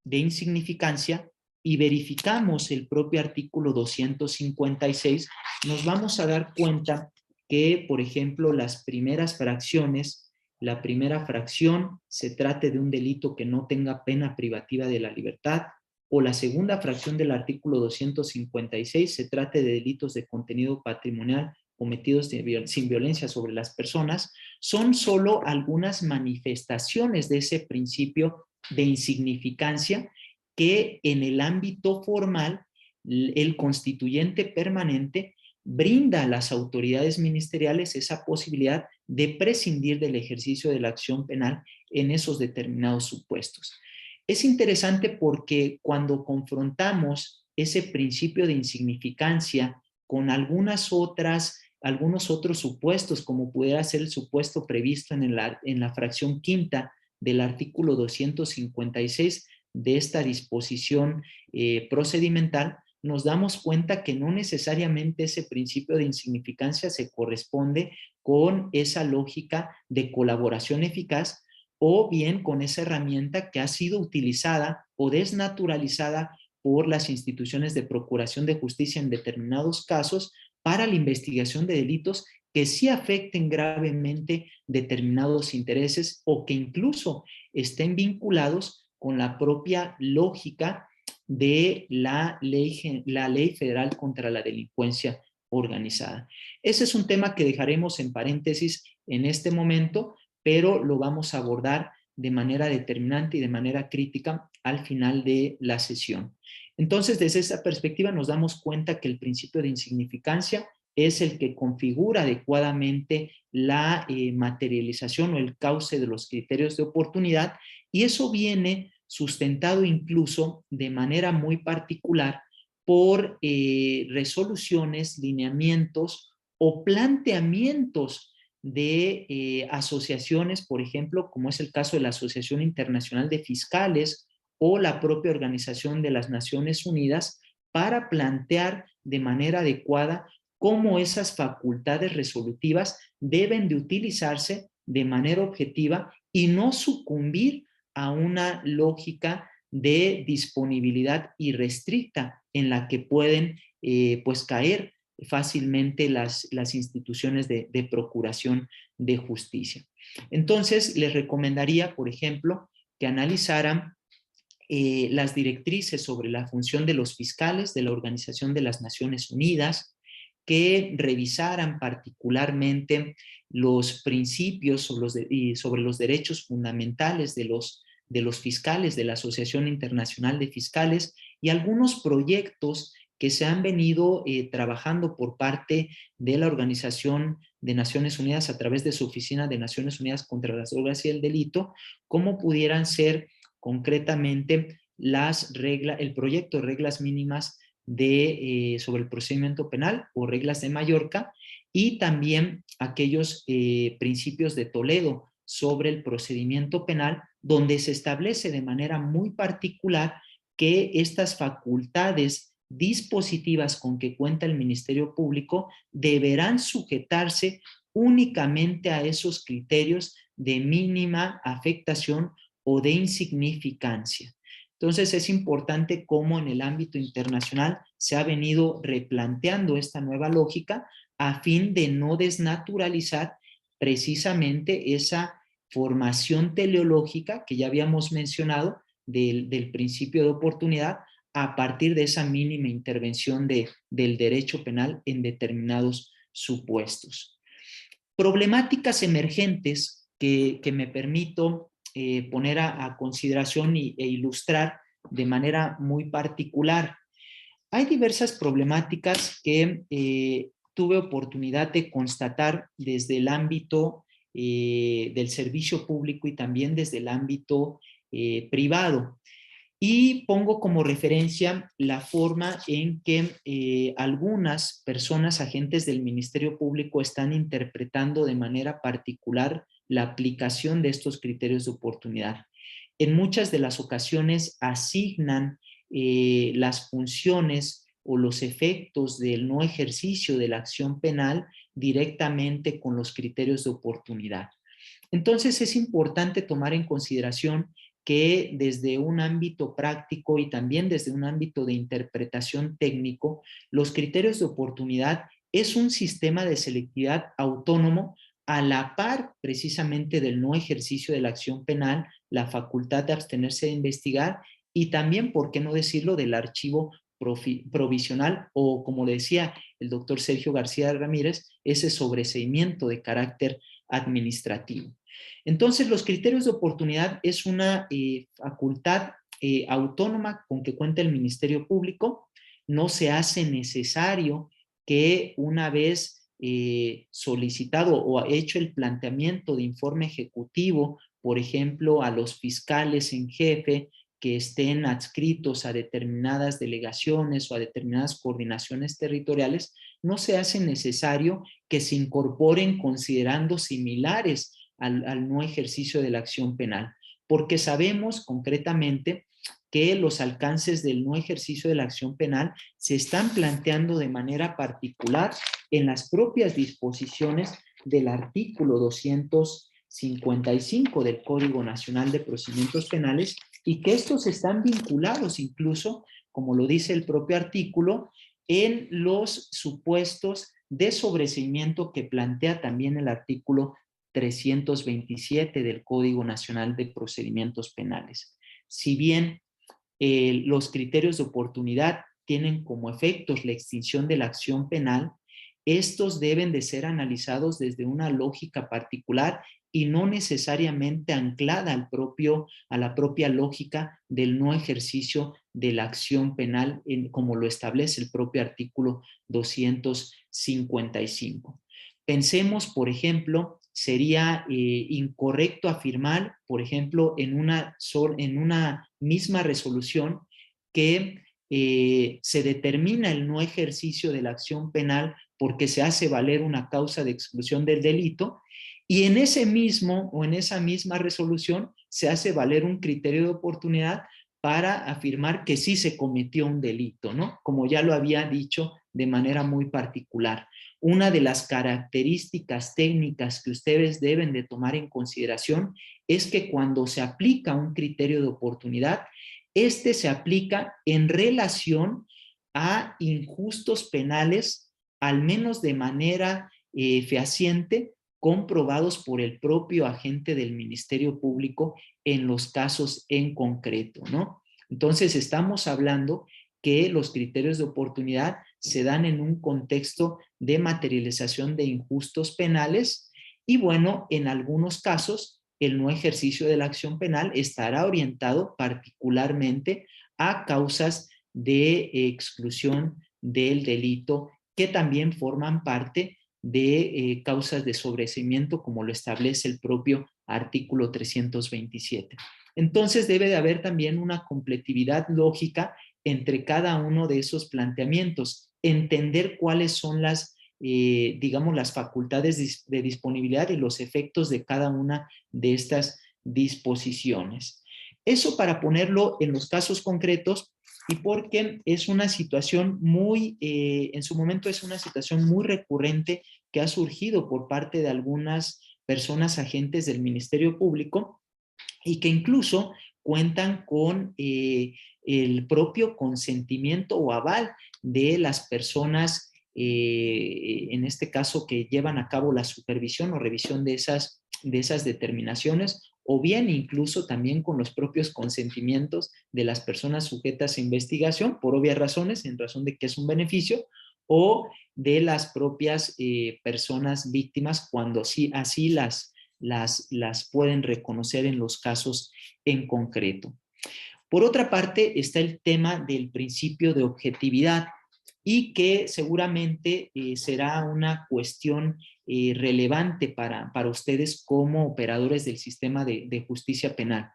insignificancia y verificamos el propio artículo 256, nos vamos a dar cuenta que, por ejemplo, las primeras fracciones, la primera fracción se trate de un delito que no tenga pena privativa de la libertad, o la segunda fracción del artículo 256 se trate de delitos de contenido patrimonial cometidos sin violencia sobre las personas, son solo algunas manifestaciones de ese principio de insignificancia que en el ámbito formal el constituyente permanente brinda a las autoridades ministeriales esa posibilidad de prescindir del ejercicio de la acción penal en esos determinados supuestos. Es interesante porque cuando confrontamos ese principio de insignificancia con algunos otros supuestos, como pudiera ser el supuesto previsto en la fracción quinta del artículo 256 de esta disposición procedimental, nos damos cuenta que no necesariamente ese principio de insignificancia se corresponde con esa lógica de colaboración eficaz, o bien con esa herramienta que ha sido utilizada o desnaturalizada por las instituciones de procuración de justicia en determinados casos para la investigación de delitos que sí afecten gravemente determinados intereses o que incluso estén vinculados con la propia lógica de la ley federal contra la delincuencia organizada. Ese es un tema que dejaremos en paréntesis en este momento, pero lo vamos a abordar de manera determinante y de manera crítica al final de la sesión. Entonces, desde esa perspectiva nos damos cuenta que el principio de insignificancia es el que configura adecuadamente la materialización o el cauce de los criterios de oportunidad, y eso viene sustentado incluso de manera muy particular por resoluciones, lineamientos o planteamientos de asociaciones, por ejemplo, como es el caso de la Asociación Internacional de Fiscales o la propia Organización de las Naciones Unidas, para plantear de manera adecuada cómo esas facultades resolutivas deben de utilizarse de manera objetiva y no sucumbir a una lógica de disponibilidad irrestricta en la que pueden pues caer fácilmente las instituciones de procuración de justicia. Entonces, les recomendaría, por ejemplo, que analizaran las directrices sobre la función de los fiscales de la Organización de las Naciones Unidas, que revisaran particularmente los principios sobre los derechos fundamentales de los fiscales de la Asociación Internacional de Fiscales y algunos proyectos que se han venido trabajando por parte de la Organización de Naciones Unidas a través de su Oficina de Naciones Unidas contra las Drogas y el Delito, como pudieran ser concretamente el proyecto de reglas mínimas sobre el procedimiento penal o reglas de Mallorca, y también aquellos principios de Toledo sobre el procedimiento penal, donde se establece de manera muy particular que estas facultades dispositivas con que cuenta el Ministerio Público deberán sujetarse únicamente a esos criterios de mínima afectación o de insignificancia. Entonces es importante cómo en el ámbito internacional se ha venido replanteando esta nueva lógica a fin de no desnaturalizar precisamente esa formación teleológica que ya habíamos mencionado del principio de oportunidad a partir de esa mínima intervención del derecho penal en determinados supuestos. Problemáticas emergentes que me permito poner a consideración e ilustrar de manera muy particular. Hay diversas problemáticas que tuve oportunidad de constatar desde el ámbito del servicio público y también desde el ámbito privado. Y pongo como referencia la forma en que algunas personas, agentes del Ministerio Público, están interpretando de manera particular la aplicación de estos criterios de oportunidad. En muchas de las ocasiones asignan las funciones o los efectos del no ejercicio de la acción penal directamente con los criterios de oportunidad. Entonces es importante tomar en consideración que desde un ámbito práctico y también desde un ámbito de interpretación técnico, los criterios de oportunidad es un sistema de selectividad autónomo a la par precisamente del no ejercicio de la acción penal, la facultad de abstenerse de investigar y también, por qué no decirlo, del archivo provisional o, como decía el doctor Sergio García Ramírez, ese sobreseimiento de carácter administrativo. Entonces, los criterios de oportunidad es una facultad autónoma con que cuenta el Ministerio Público. No se hace necesario que una vez solicitado o hecho el planteamiento de informe ejecutivo, por ejemplo, a los fiscales en jefe que estén adscritos a determinadas delegaciones o a determinadas coordinaciones territoriales, no se hace necesario que se incorporen considerando similares al no ejercicio de la acción penal, porque sabemos concretamente que los alcances del no ejercicio de la acción penal se están planteando de manera particular en las propias disposiciones del artículo 255 del Código Nacional de Procedimientos Penales, y que estos están vinculados incluso, como lo dice el propio artículo, en los supuestos de sobreseimiento que plantea también el artículo 327 del Código Nacional de Procedimientos Penales. Si bien los criterios de oportunidad tienen como efectos la extinción de la acción penal, estos deben de ser analizados desde una lógica particular y no necesariamente anclada a la propia lógica del no ejercicio de la acción penal, como lo establece el propio artículo 255. Pensemos, por ejemplo, sería incorrecto afirmar, por ejemplo, en una misma resolución que se determina el no ejercicio de la acción penal porque se hace valer una causa de exclusión del delito, y en ese mismo o en esa misma resolución se hace valer un criterio de oportunidad para afirmar que sí se cometió un delito, ¿no? Como ya lo había dicho de manera muy particular. Una de las características técnicas que ustedes deben de tomar en consideración es que cuando se aplica un criterio de oportunidad, este se aplica en relación a injustos penales, al menos de manera fehaciente, comprobados por el propio agente del Ministerio Público en los casos en concreto, ¿no? Entonces, estamos hablando que los criterios de oportunidad se dan en un contexto de materialización de injustos penales y, bueno, en algunos casos, el no ejercicio de la acción penal estará orientado particularmente a causas de exclusión del delito que también forman parte de causas de sobreseimiento, como lo establece el propio artículo 327. Entonces debe de haber también una completividad lógica entre cada uno de esos planteamientos, entender cuáles son digamos, las facultades de disponibilidad y los efectos de cada una de estas disposiciones. Eso para ponerlo en los casos concretos, y porque es una situación en su momento es una situación muy recurrente que ha surgido por parte de algunas personas agentes del Ministerio Público y que incluso cuentan con el propio consentimiento o aval de las personas, en este caso, que llevan a cabo la supervisión o revisión de esas determinaciones, o bien incluso también con los propios consentimientos de las personas sujetas a investigación, por obvias razones, en razón de que es un beneficio, o de las propias personas víctimas, cuando sí, así las pueden reconocer en los casos en concreto. Por otra parte, está el tema del principio de objetividad, y que seguramente será una cuestión relevante para ustedes como operadores del sistema de justicia penal.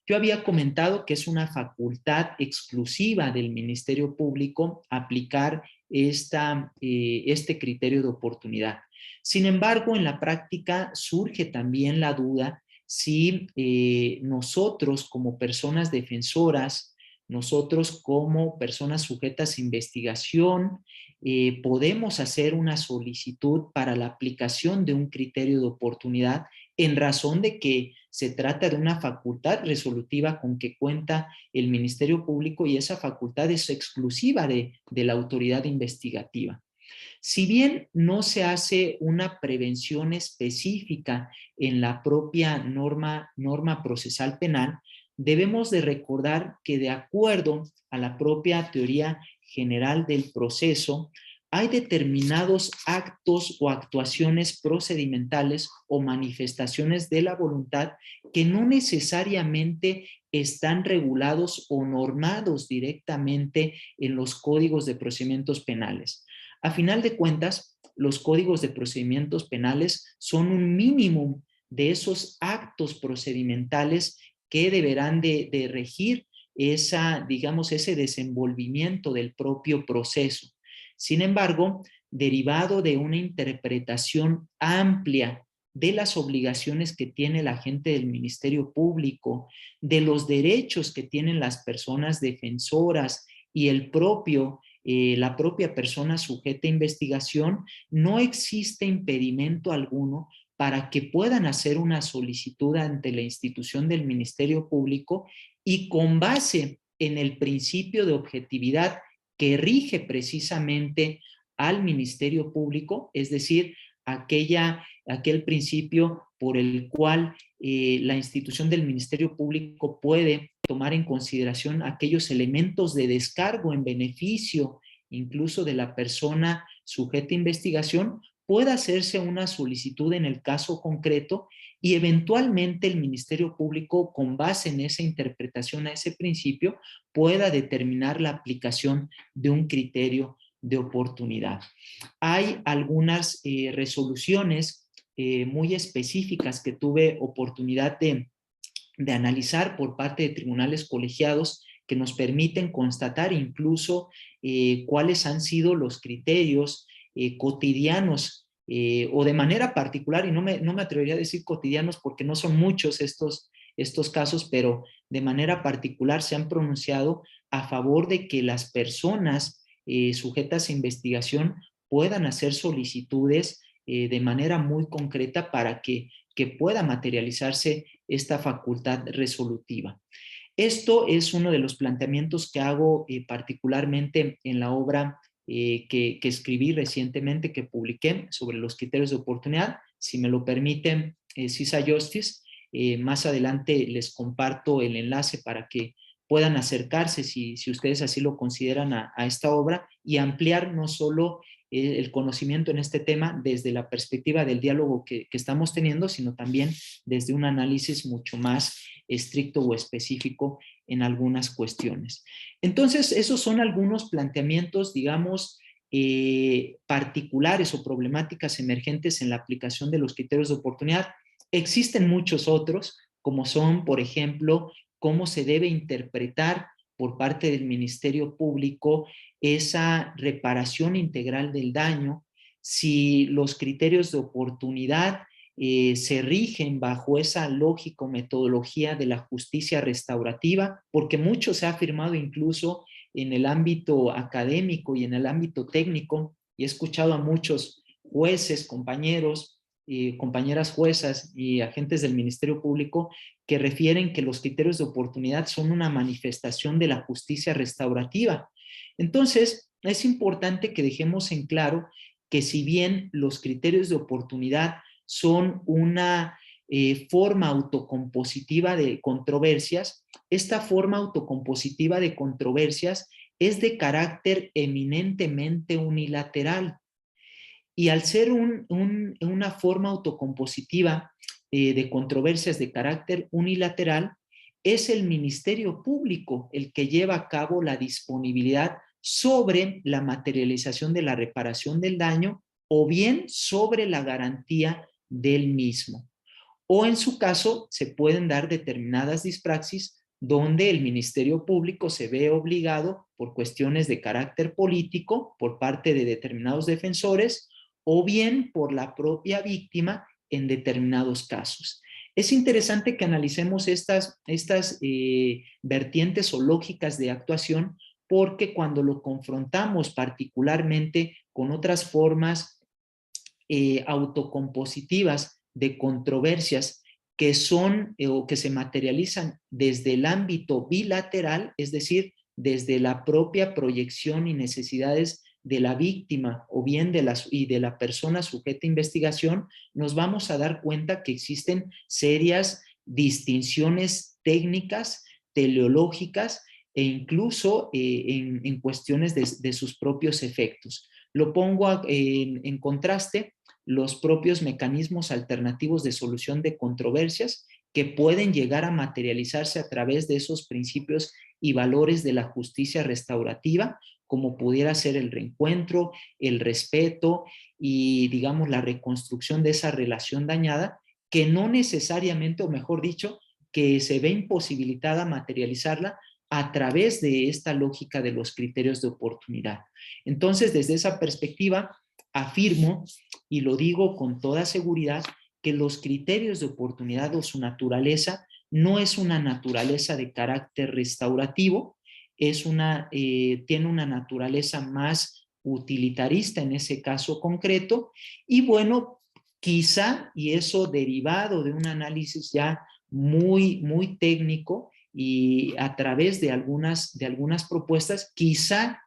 Yo había comentado que es una facultad exclusiva del Ministerio Público aplicar este criterio de oportunidad. Sin embargo, en la práctica surge también la duda si nosotros como personas defensoras, nosotros como personas sujetas a investigación, podemos hacer una solicitud para la aplicación de un criterio de oportunidad en razón de que se trata de una facultad resolutiva con que cuenta el Ministerio Público y esa facultad es exclusiva de la autoridad investigativa. Si bien no se hace una prevención específica en la propia norma procesal penal, debemos de recordar que de acuerdo a la propia teoría general del proceso, hay determinados actos o actuaciones procedimentales o manifestaciones de la voluntad que no necesariamente están regulados o normados directamente en los códigos de procedimientos penales. A final de cuentas, los códigos de procedimientos penales son un mínimo de esos actos procedimentales que deberán de regir digamos, ese desenvolvimiento del propio proceso. Sin embargo, derivado de una interpretación amplia de las obligaciones que tiene el agente del Ministerio Público, de los derechos que tienen las personas defensoras y la propia persona sujeta a investigación, no existe impedimento alguno para que puedan hacer una solicitud ante la institución del Ministerio Público y con base en el principio de objetividad que rige precisamente al Ministerio Público, es decir, aquel principio por el cual la institución del Ministerio Público puede tomar en consideración aquellos elementos de descargo en beneficio incluso de la persona sujeta a investigación, pueda hacerse una solicitud en el caso concreto y eventualmente el Ministerio Público, con base en esa interpretación a ese principio, pueda determinar la aplicación de un criterio de oportunidad. Hay algunas resoluciones muy específicas que tuve oportunidad de analizar por parte de tribunales colegiados que nos permiten constatar incluso cuáles han sido los criterios cotidianos o de manera particular, y no me atrevería a decir cotidianos porque no son muchos estos casos, pero de manera particular se han pronunciado a favor de que las personas sujetas a investigación puedan hacer solicitudes de manera muy concreta para que pueda materializarse esta facultad resolutiva. Esto es uno de los planteamientos que hago particularmente en la obra que escribí recientemente, que publiqué sobre los criterios de oportunidad. Si me lo permiten, CISA Justice, más adelante les comparto el enlace para que puedan acercarse, si ustedes así lo consideran, a esta obra y ampliar no solo el conocimiento en este tema desde la perspectiva del diálogo que estamos teniendo, sino también desde un análisis mucho más estricto o específico en algunas cuestiones. Entonces, esos son algunos planteamientos, digamos, particulares o problemáticas emergentes en la aplicación de los criterios de oportunidad. Existen muchos otros, como son, por ejemplo, cómo se debe interpretar por parte del Ministerio Público esa reparación integral del daño, si los criterios de oportunidad se rigen bajo esa lógica o metodología de la justicia restaurativa, porque mucho se ha afirmado incluso en el ámbito académico y en el ámbito técnico, y he escuchado a muchos jueces, compañeros, compañeras juezas y agentes del Ministerio Público que refieren que los criterios de oportunidad son una manifestación de la justicia restaurativa. Entonces, es importante que dejemos en claro que si bien los criterios de oportunidad son una forma autocompositiva de controversias, esta forma autocompositiva de controversias es de carácter eminentemente unilateral. Y al ser una forma autocompositiva de controversias de carácter unilateral, es el Ministerio Público el que lleva a cabo la disponibilidad sobre la materialización de la reparación del daño o bien sobre la garantía del mismo. O en su caso, se pueden dar determinadas dispraxis donde el Ministerio Público se ve obligado por cuestiones de carácter político por parte de determinados defensores o bien por la propia víctima en determinados casos. Es interesante que analicemos estas vertientes o lógicas de actuación porque cuando lo confrontamos particularmente con otras formas autocompositivas de controversias que son o que se materializan desde el ámbito bilateral, es decir, desde la propia proyección y necesidades de la víctima o bien de la persona sujeta a investigación, nos vamos a dar cuenta que existen serias distinciones técnicas, teleológicas e incluso en cuestiones de sus propios efectos. Lo pongo en contraste los propios mecanismos alternativos de solución de controversias que pueden llegar a materializarse a través de esos principios y valores de la justicia restaurativa, como pudiera ser el reencuentro, el respeto y, digamos, la reconstrucción de esa relación dañada, que no necesariamente, o mejor dicho, que se ve imposibilitada materializarla a través de esta lógica de los criterios de oportunidad. Entonces, desde esa perspectiva, afirmo, y lo digo con toda seguridad, que los criterios de oportunidad o su naturaleza no es una naturaleza de carácter restaurativo, tiene una naturaleza más utilitarista en ese caso concreto, y bueno, quizá, y eso derivado de un análisis ya muy técnico y a través de algunas propuestas, quizá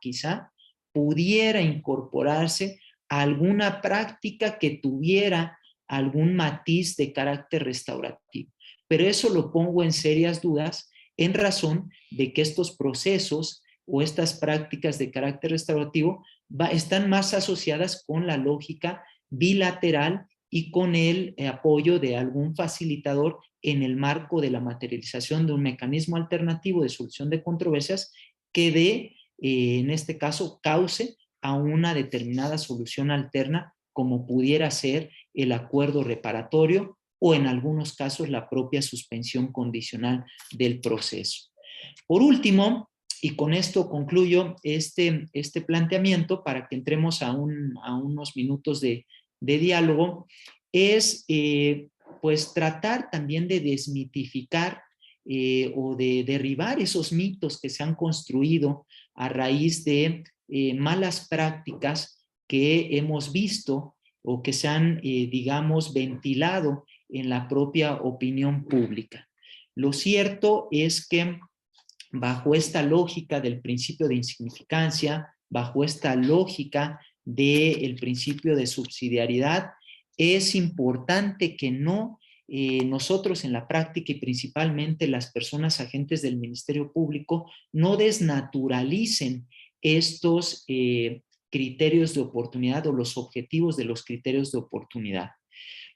pudiera incorporarse alguna práctica que tuviera algún matiz de carácter restaurativo. Pero eso lo pongo en serias dudas en razón de que estos procesos o estas prácticas de carácter restaurativo están más asociadas con la lógica bilateral y con el apoyo de algún facilitador en el marco de la materialización de un mecanismo alternativo de solución de controversias que en este caso, cause a una determinada solución alterna, como pudiera ser el acuerdo reparatorio o en algunos casos la propia suspensión condicional del proceso. Por último, y con esto concluyo este planteamiento para que entremos a unos minutos de diálogo, es pues tratar también de desmitificar o de derribar esos mitos que se han construido a raíz de malas prácticas que hemos visto o que se han, digamos, ventilado en la propia opinión pública. Lo cierto es que bajo esta lógica del principio de insignificancia, bajo esta lógica del principio de subsidiariedad, es importante que nosotros en la práctica y principalmente las personas agentes del Ministerio Público no desnaturalicen estos criterios de oportunidad o los objetivos de los criterios de oportunidad.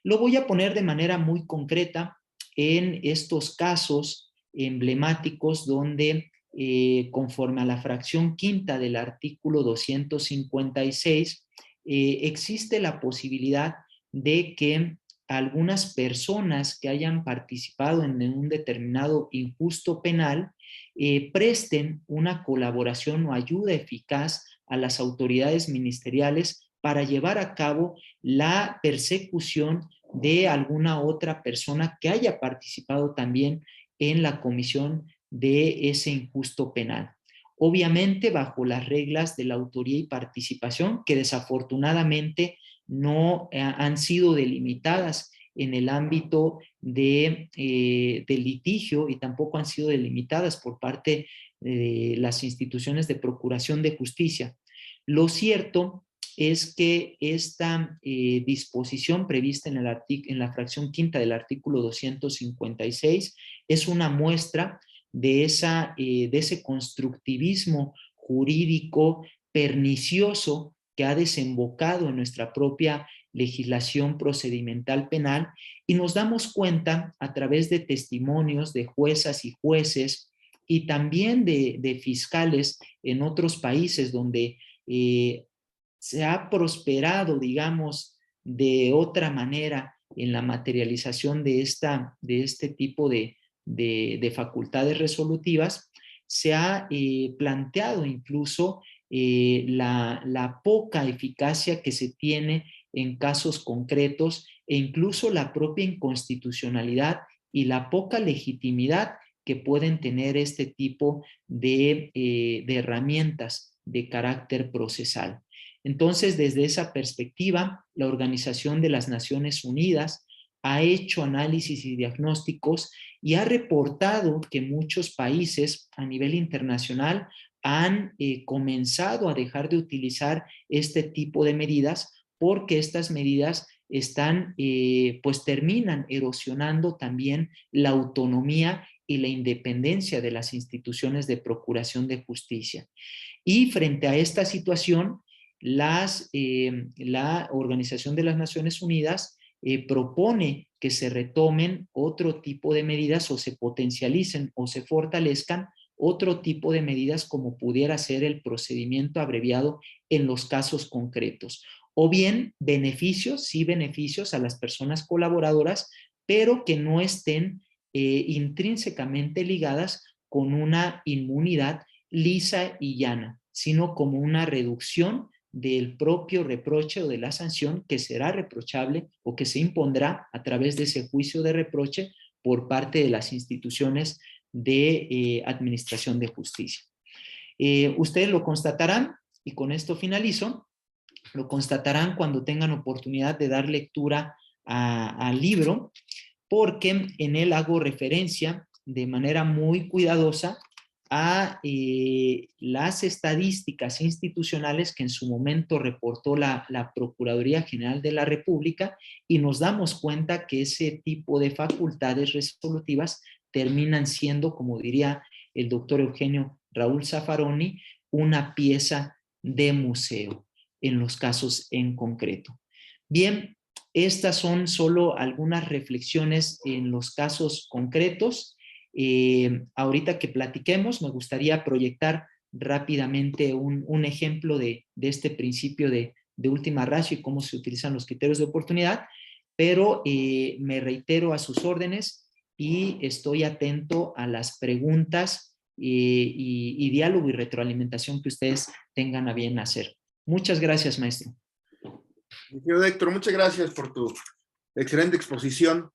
Lo voy a poner de manera muy concreta en estos casos emblemáticos donde conforme a la fracción quinta del artículo 256 existe la posibilidad de que algunas personas que hayan participado en un determinado injusto penal presten una colaboración o ayuda eficaz a las autoridades ministeriales para llevar a cabo la persecución de alguna otra persona que haya participado también en la comisión de ese injusto penal. Obviamente bajo las reglas de la autoría y participación que desafortunadamente no han sido delimitadas en el ámbito del litigio y tampoco han sido delimitadas por parte de las instituciones de procuración de justicia. Lo cierto es que esta disposición prevista en la fracción quinta del artículo 256 es una muestra de ese constructivismo jurídico pernicioso que ha desembocado en nuestra propia legislación procedimental penal, y nos damos cuenta a través de testimonios de juezas y jueces y también de fiscales en otros países donde se ha prosperado, digamos, de otra manera en la materialización de este tipo de facultades resolutivas, se ha planteado incluso la poca eficacia que se tiene en casos concretos e incluso la propia inconstitucionalidad y la poca legitimidad que pueden tener este tipo de herramientas de carácter procesal. Entonces, desde esa perspectiva, la Organización de las Naciones Unidas ha hecho análisis y diagnósticos y ha reportado que muchos países a nivel internacional han comenzado a dejar de utilizar este tipo de medidas porque estas medidas pues terminan erosionando también la autonomía y la independencia de las instituciones de procuración de justicia. Y frente a esta situación, la Organización de las Naciones Unidas propone que se retomen otro tipo de medidas o se potencialicen o se fortalezcan otro tipo de medidas como pudiera ser el procedimiento abreviado en los casos concretos. O bien beneficios, sí beneficios a las personas colaboradoras, pero que no estén intrínsecamente ligadas con una inmunidad lisa y llana, sino como una reducción del propio reproche o de la sanción que será reprochable o que se impondrá a través de ese juicio de reproche por parte de las instituciones de administración de justicia. Ustedes lo constatarán, y con esto finalizo, lo constatarán cuando tengan oportunidad de dar lectura al libro, porque en él hago referencia de manera muy cuidadosa a las estadísticas institucionales que en su momento reportó la Procuraduría General de la República, y nos damos cuenta que ese tipo de facultades resolutivas terminan siendo, como diría el doctor Eugenio Raúl Zaffaroni, una pieza de museo en los casos en concreto. Bien, estas son solo algunas reflexiones en los casos concretos. Ahorita que platiquemos, me gustaría proyectar rápidamente un ejemplo de este principio de última ratio y cómo se utilizan los criterios de oportunidad, pero me reitero a sus órdenes y estoy atento a las preguntas y diálogo y retroalimentación que ustedes tengan a bien hacer. Muchas gracias, maestro. Señor Héctor, muchas gracias por tu excelente exposición.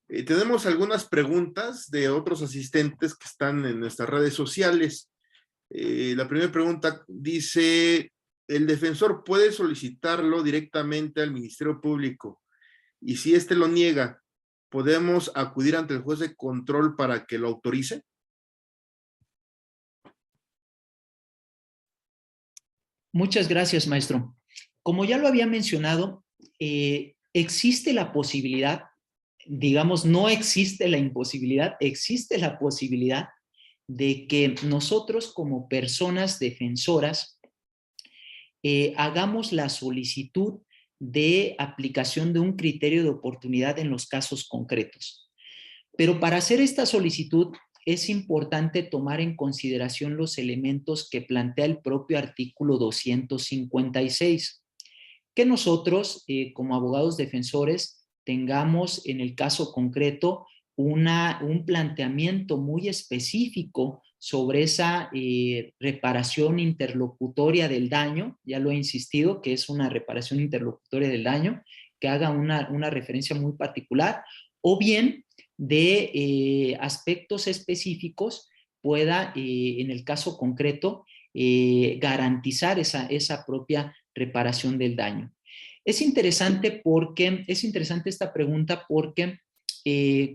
Tenemos algunas preguntas de otros asistentes que están en nuestras redes sociales. La primera pregunta dice, ¿el defensor puede solicitarlo directamente al Ministerio Público? Y si éste lo niega, ¿podemos acudir ante el juez de control para que lo autorice? Muchas gracias, maestro. Como ya lo había mencionado, existe la posibilidad, digamos, no existe la imposibilidad, existe la posibilidad de que nosotros como personas defensoras hagamos la solicitud de aplicación de un criterio de oportunidad en los casos concretos. Pero para hacer esta solicitud es importante tomar en consideración los elementos que plantea el propio artículo 256, que nosotros como abogados defensores tengamos en el caso concreto un planteamiento muy específico sobre esa reparación interlocutoria del daño. Ya lo he insistido, que es una reparación interlocutoria del daño, que haga una referencia muy particular, o bien de aspectos específicos pueda, en el caso concreto, garantizar esa propia reparación del daño. Es interesante esta pregunta porque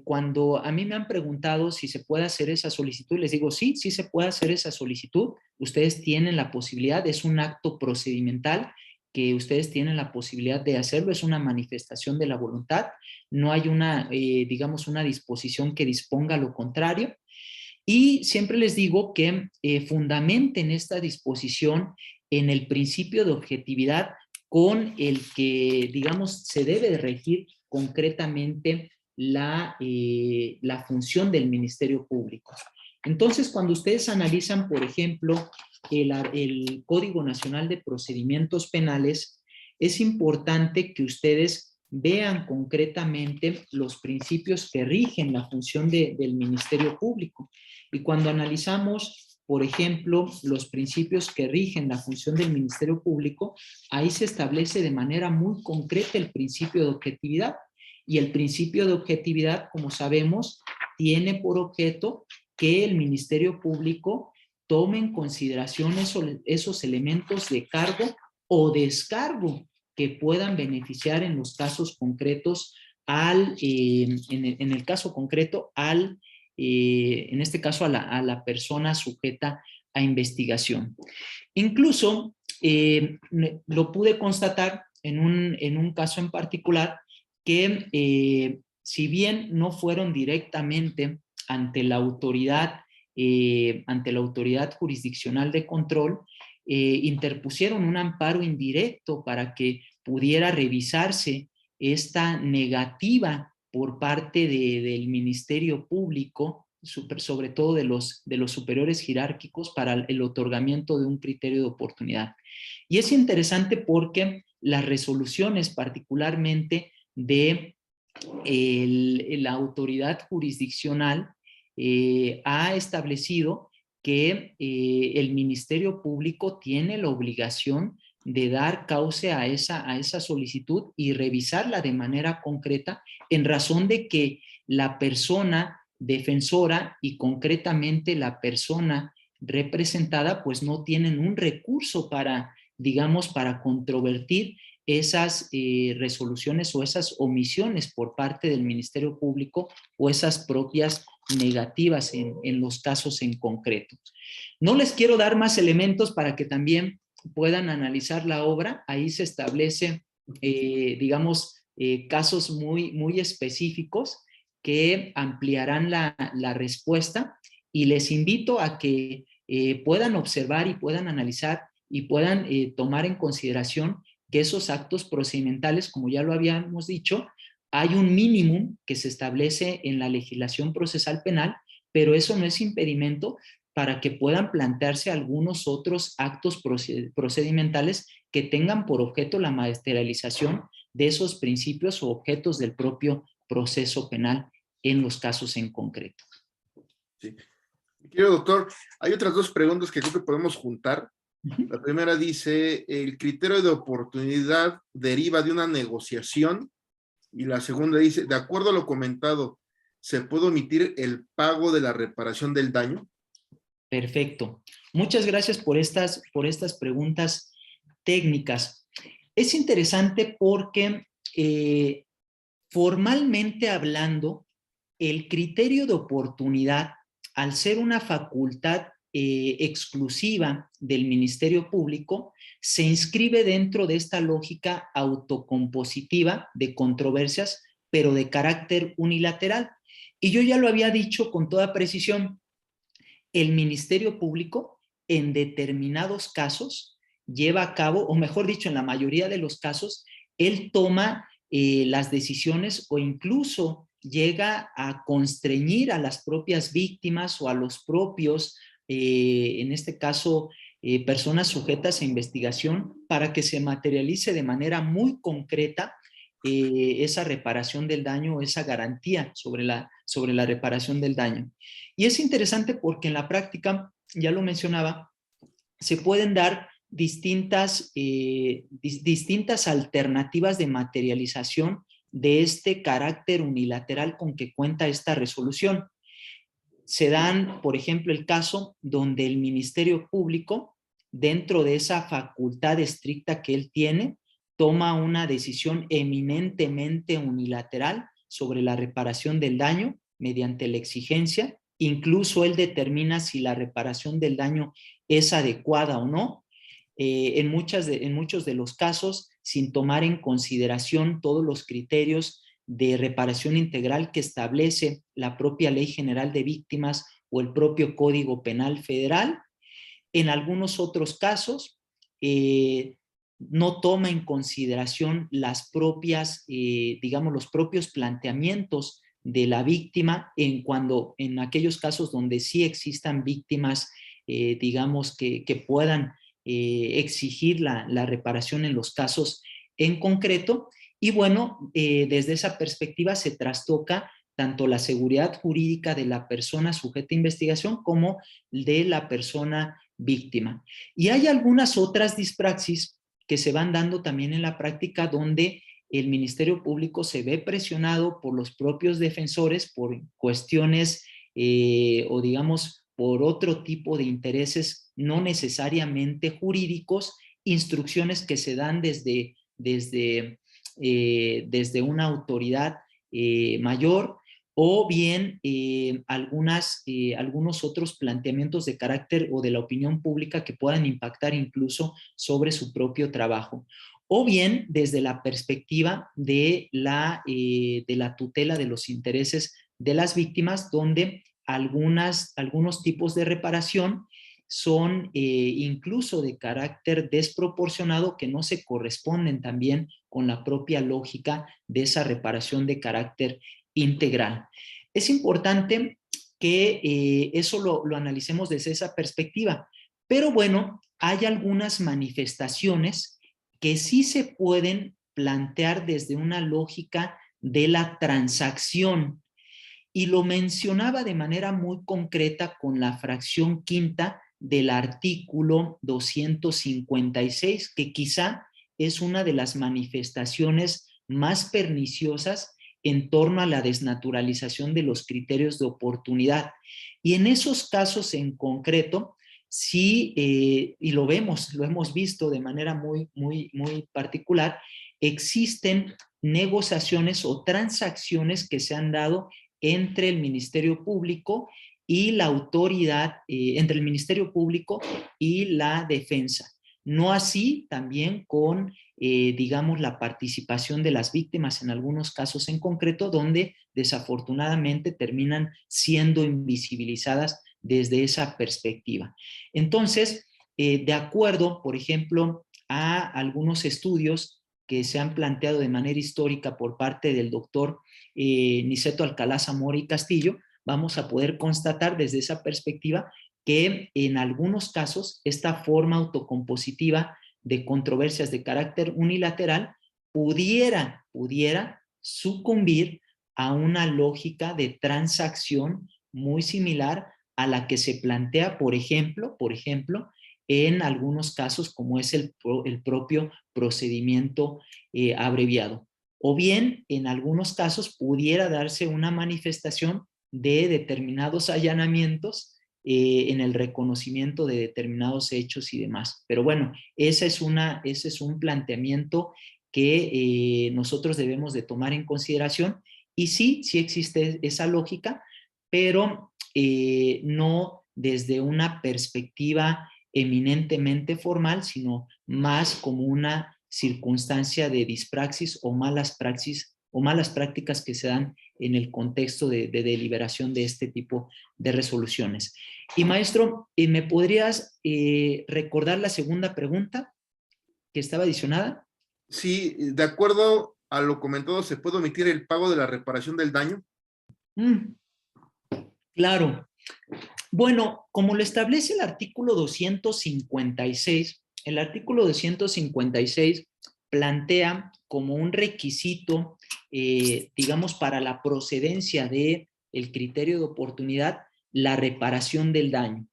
cuando a mí me han preguntado si se puede hacer esa solicitud, les digo sí, sí se puede hacer esa solicitud. Ustedes tienen la posibilidad, es un acto procedimental que ustedes tienen la posibilidad de hacerlo, es una manifestación de la voluntad, no hay digamos, una disposición que disponga lo contrario. Y siempre les digo que fundamenten esta disposición en el principio de objetividad con el que, digamos, se debe de regir concretamente la función del Ministerio Público. Entonces, cuando ustedes analizan, por ejemplo, el Código Nacional de Procedimientos Penales, es importante que ustedes vean concretamente los principios que rigen la función del Ministerio Público. Y cuando analizamos, por ejemplo, los principios que rigen la función del Ministerio Público, ahí se establece de manera muy concreta el principio de objetividad. Y el principio de objetividad, como sabemos, tiene por objeto que el Ministerio Público tome en consideración esos elementos de cargo o descargo que puedan beneficiar en los casos concretos en el caso concreto en este caso a la persona sujeta a investigación. Incluso lo pude constatar en un caso en particular que si bien no fueron directamente ante la autoridad jurisdiccional de control, interpusieron un amparo indirecto para que pudiera revisarse esta negativa por parte del Ministerio Público sobre todo de los superiores jerárquicos para el otorgamiento de un criterio de oportunidad. Y es interesante porque las resoluciones, particularmente de la autoridad jurisdiccional, ha establecido que el Ministerio Público tiene la obligación de dar cauce a esa solicitud y revisarla de manera concreta, en razón de que la persona defensora y concretamente la persona representada pues no tienen un recurso para, digamos, para controvertir esas resoluciones o esas omisiones por parte del Ministerio Público o esas propias negativas en los casos en concreto. No les quiero dar más elementos para que también puedan analizar la obra. Ahí se establece, digamos, casos muy específicos que ampliarán la respuesta, y les invito a que puedan observar y puedan analizar y puedan tomar en consideración que esos actos procedimentales, como ya lo habíamos dicho, hay un mínimo que se establece en la legislación procesal penal, pero eso no es impedimento para que puedan plantearse algunos otros actos procedimentales que tengan por objeto la materialización de esos principios o objetos del propio proceso penal en los casos en concreto. Sí. Mi querido doctor, hay otras dos preguntas que creo que podemos juntar. La primera dice, ¿el criterio de oportunidad deriva de una negociación? Y la segunda dice, de acuerdo a lo comentado, ¿se puede omitir el pago de la reparación del daño? Perfecto. Muchas gracias por estas preguntas técnicas. Es interesante porque formalmente hablando, el criterio de oportunidad, al ser una facultad exclusiva del Ministerio Público, se inscribe dentro de esta lógica autocompositiva de controversias, pero de carácter unilateral. Y yo ya lo había dicho con toda precisión, el Ministerio Público en determinados casos lleva a cabo, o mejor dicho, en la mayoría de los casos, él toma las decisiones o incluso llega a constreñir a las propias víctimas o a los propios, en este caso, personas sujetas a investigación, para que se materialice de manera muy concreta esa reparación del daño, esa garantía sobre la reparación del daño. Y es interesante porque en la práctica, ya lo mencionaba, se pueden dar distintas alternativas de materialización de este carácter unilateral con que cuenta esta resolución. Se dan, por ejemplo, el caso donde el Ministerio Público, dentro de esa facultad estricta que él tiene, toma una decisión eminentemente unilateral sobre la reparación del daño mediante la exigencia. Incluso él determina si la reparación del daño es adecuada o no, en muchos de los casos, sin tomar en consideración todos los criterios de reparación integral que establece la propia Ley General de Víctimas o el propio Código Penal Federal. En algunos otros casos, no toma en consideración las propias, digamos, los propios planteamientos de la víctima en aquellos casos donde sí existan víctimas, digamos, que puedan exigir la reparación en los casos en concreto. Y bueno, desde esa perspectiva se trastoca tanto la seguridad jurídica de la persona sujeta a investigación como de la persona víctima. Y hay algunas otras dispraxis que se van dando también en la práctica, donde el Ministerio Público se ve presionado por los propios defensores por cuestiones o digamos por otro tipo de intereses no necesariamente jurídicos, instrucciones que se dan desde una autoridad mayor, o bien algunos otros planteamientos de carácter o de la opinión pública que puedan impactar incluso sobre su propio trabajo, o bien desde la perspectiva de la tutela de los intereses de las víctimas, donde algunos tipos de reparación son incluso de carácter desproporcionado, que no se corresponden también con la propia lógica de esa reparación de carácter integral. Es importante que eso lo analicemos desde esa perspectiva. Pero bueno, hay algunas manifestaciones que sí se pueden plantear desde una lógica de la transacción. Y lo mencionaba de manera muy concreta con la fracción quinta del artículo 256, que quizá es una de las manifestaciones más perniciosas en torno a la desnaturalización de los criterios de oportunidad. Y en esos casos en concreto, sí, y lo vemos, lo hemos visto de manera muy particular, existen negociaciones o transacciones que se han dado entre el Ministerio Público y la autoridad, entre el Ministerio Público y la defensa. No así también con, digamos, la participación de las víctimas en algunos casos en concreto, donde desafortunadamente terminan siendo invisibilizadas desde esa perspectiva. Entonces, de acuerdo, por ejemplo, a algunos estudios que se han planteado de manera histórica por parte del doctor Niceto Alcalá Zamora y Castillo, vamos a poder constatar desde esa perspectiva que en algunos casos esta forma autocompositiva de controversias de carácter unilateral pudiera sucumbir a una lógica de transacción muy similar a la que se plantea, por ejemplo, en algunos casos como es el propio procedimiento abreviado. O bien, en algunos casos pudiera darse una manifestación de determinados allanamientos en el reconocimiento de determinados hechos y demás. Pero bueno, ese es un planteamiento que nosotros debemos de tomar en consideración. Y sí, sí existe esa lógica, pero no desde una perspectiva eminentemente formal, sino más como una circunstancia de dispraxis o malas praxis o malas prácticas que se dan en el contexto de deliberación de este tipo de resoluciones. Y maestro, ¿me podrías recordar la segunda pregunta que estaba adicionada? Sí, de acuerdo a lo comentado, ¿se puede omitir el pago de la reparación del daño? Claro. Bueno, como lo establece el artículo 256, el artículo 256 plantea como un requisito, digamos, para la procedencia del criterio de oportunidad, la reparación del daño.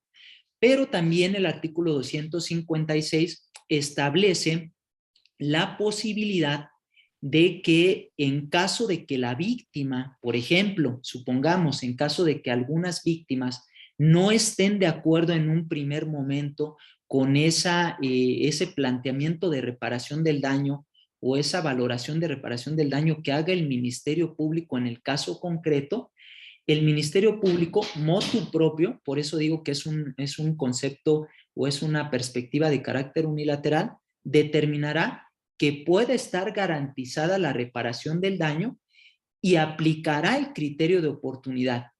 Pero también el artículo 256 establece la posibilidad de que en caso de que la víctima, por ejemplo, supongamos en caso de que algunas víctimas no estén de acuerdo en un primer momento con ese planteamiento de reparación del daño o esa valoración de reparación del daño que haga el Ministerio Público en el caso concreto, el Ministerio Público, motu propio, por eso digo que es un concepto o es una perspectiva de carácter unilateral, determinará que puede estar garantizada la reparación del daño y aplicará el criterio de oportunidad.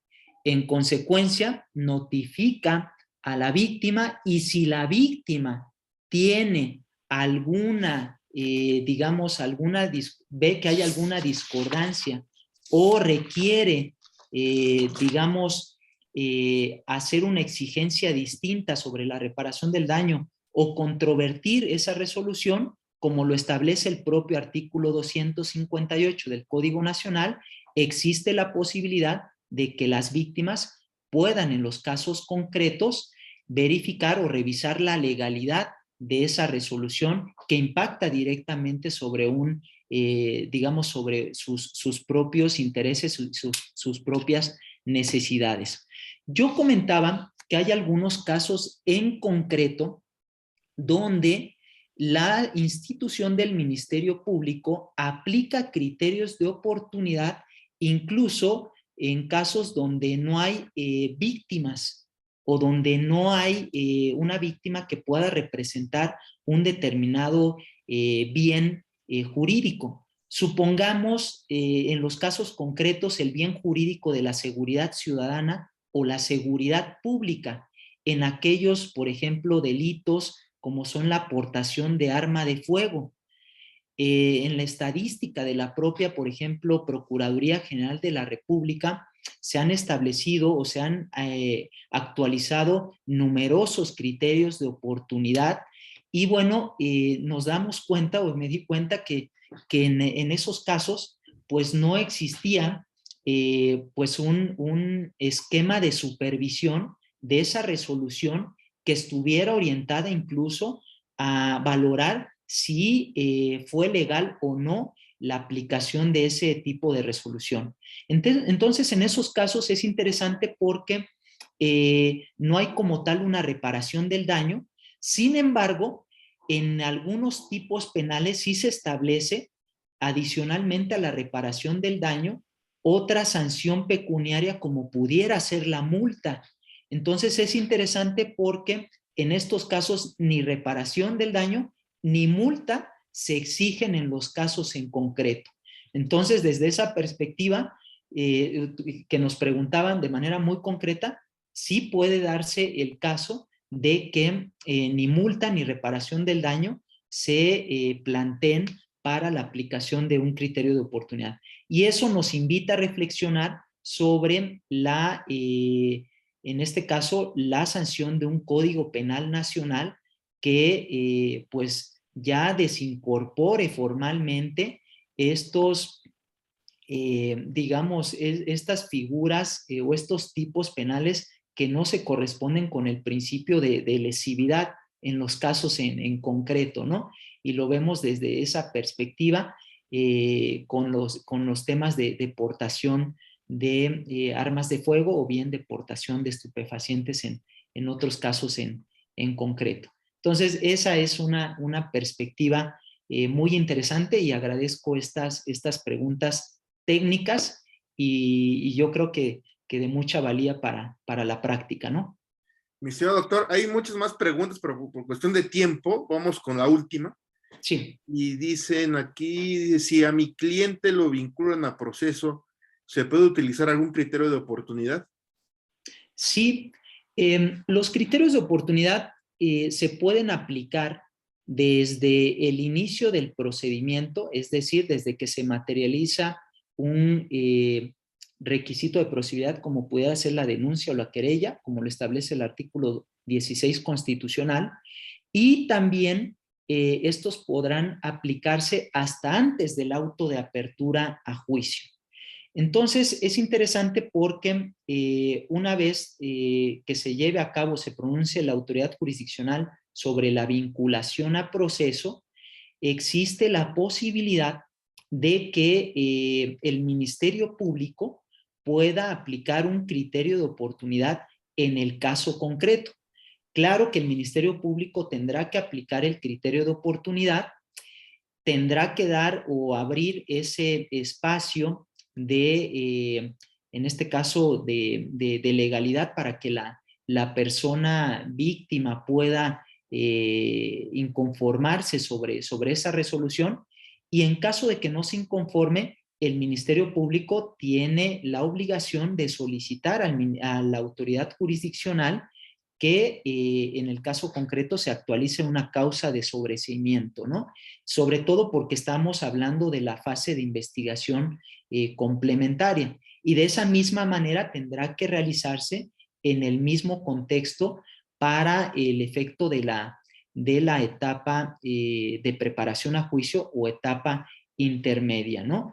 En consecuencia, notifica a la víctima y si la víctima tiene alguna, digamos, ve que hay alguna discordancia o requiere, digamos, hacer una exigencia distinta sobre la reparación del daño o controvertir esa resolución, como lo establece el propio artículo 258 del Código Nacional, existe la posibilidad de que las víctimas puedan en los casos concretos verificar o revisar la legalidad de esa resolución que impacta directamente sobre digamos, sobre sus propios intereses, sus propias necesidades. Yo comentaba que hay algunos casos en concreto donde la institución del Ministerio Público aplica criterios de oportunidad incluso en casos donde no hay víctimas o donde no hay una víctima que pueda representar un determinado bien jurídico. Supongamos en los casos concretos el bien jurídico de la seguridad ciudadana o la seguridad pública en aquellos, por ejemplo, delitos como son la aportación de arma de fuego. En la estadística de la propia, por ejemplo, Procuraduría General de la República, se han establecido o se han actualizado numerosos criterios de oportunidad y bueno, nos damos cuenta o me di cuenta que en esos casos pues no existía pues un esquema de supervisión de esa resolución que estuviera orientada incluso a valorar si fue legal o no la aplicación de ese tipo de resolución. Entonces, en esos casos es interesante porque no hay como tal una reparación del daño. Sin embargo, en algunos tipos penales sí se establece, adicionalmente a la reparación del daño, otra sanción pecuniaria como pudiera ser la multa. Entonces es interesante porque en estos casos ni reparación del daño ni multa se exigen en los casos en concreto. Entonces, desde esa perspectiva que nos preguntaban de manera muy concreta, sí puede darse el caso de que ni multa ni reparación del daño se planteen para la aplicación de un criterio de oportunidad. Y eso nos invita a reflexionar sobre en este caso, la sanción de un código penal nacional que pues ya desincorpore formalmente estos, digamos, estas figuras o estos tipos penales que no se corresponden con el principio de lesividad en los casos en concreto, ¿no? Y lo vemos desde esa perspectiva con los temas de deportación de armas de fuego o bien deportación de estupefacientes en otros casos en concreto. Entonces, esa es una perspectiva muy interesante y agradezco estas preguntas técnicas y yo creo que de mucha valía para la práctica, ¿no? Mi señor doctor, hay muchas más preguntas, pero por cuestión de tiempo, vamos con la última. Sí. Y dicen aquí, si a mi cliente lo vinculan a proceso, ¿se puede utilizar algún criterio de oportunidad? Sí, los criterios de oportunidad se pueden aplicar desde el inicio del procedimiento, es decir, desde que se materializa un requisito de procedibilidad como pudiera ser la denuncia o la querella, como lo establece el artículo 16 constitucional, y también estos podrán aplicarse hasta antes del auto de apertura a juicio. Entonces, es interesante porque una vez que se lleve a cabo, se pronuncie la autoridad jurisdiccional sobre la vinculación a proceso, existe la posibilidad de que el Ministerio Público pueda aplicar un criterio de oportunidad en el caso concreto. Claro que el Ministerio Público tendrá que aplicar el criterio de oportunidad, tendrá que dar o abrir ese espacio en este caso, de legalidad para que la persona víctima pueda inconformarse sobre esa resolución y en caso de que no se inconforme, el Ministerio Público tiene la obligación de solicitar a la autoridad jurisdiccional que en el caso concreto se actualice una causa de sobreseimiento, ¿no? Sobre todo porque estamos hablando de la fase de investigación complementaria. Y de esa misma manera tendrá que realizarse en el mismo contexto para el efecto de la etapa de preparación a juicio o etapa intermedia, ¿no?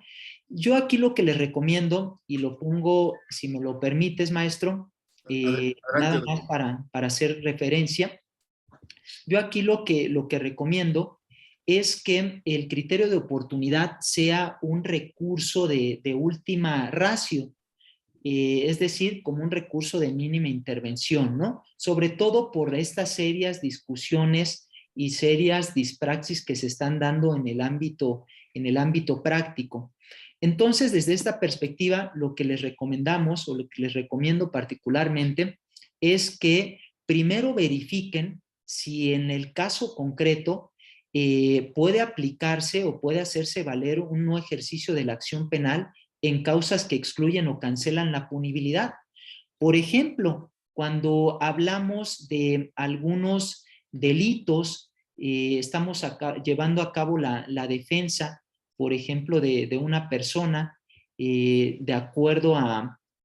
Yo aquí lo que les recomiendo, y lo pongo, si me lo permites, maestro, Adelante, nada doctor. más para hacer referencia, yo aquí lo que recomiendo es que el criterio de oportunidad sea un recurso de última ratio, es decir, como un recurso de mínima intervención, ¿no? Sobre todo por estas serias discusiones y serias dispraxis que se están dando en el ámbito práctico. Entonces, desde esta perspectiva, lo que les recomendamos o lo que les recomiendo particularmente es que primero verifiquen si en el caso concreto puede aplicarse o puede hacerse valer un no ejercicio de la acción penal en causas que excluyen o cancelan la punibilidad. Por ejemplo, cuando hablamos de algunos delitos, estamos llevando a cabo la defensa, por ejemplo, de una persona de acuerdo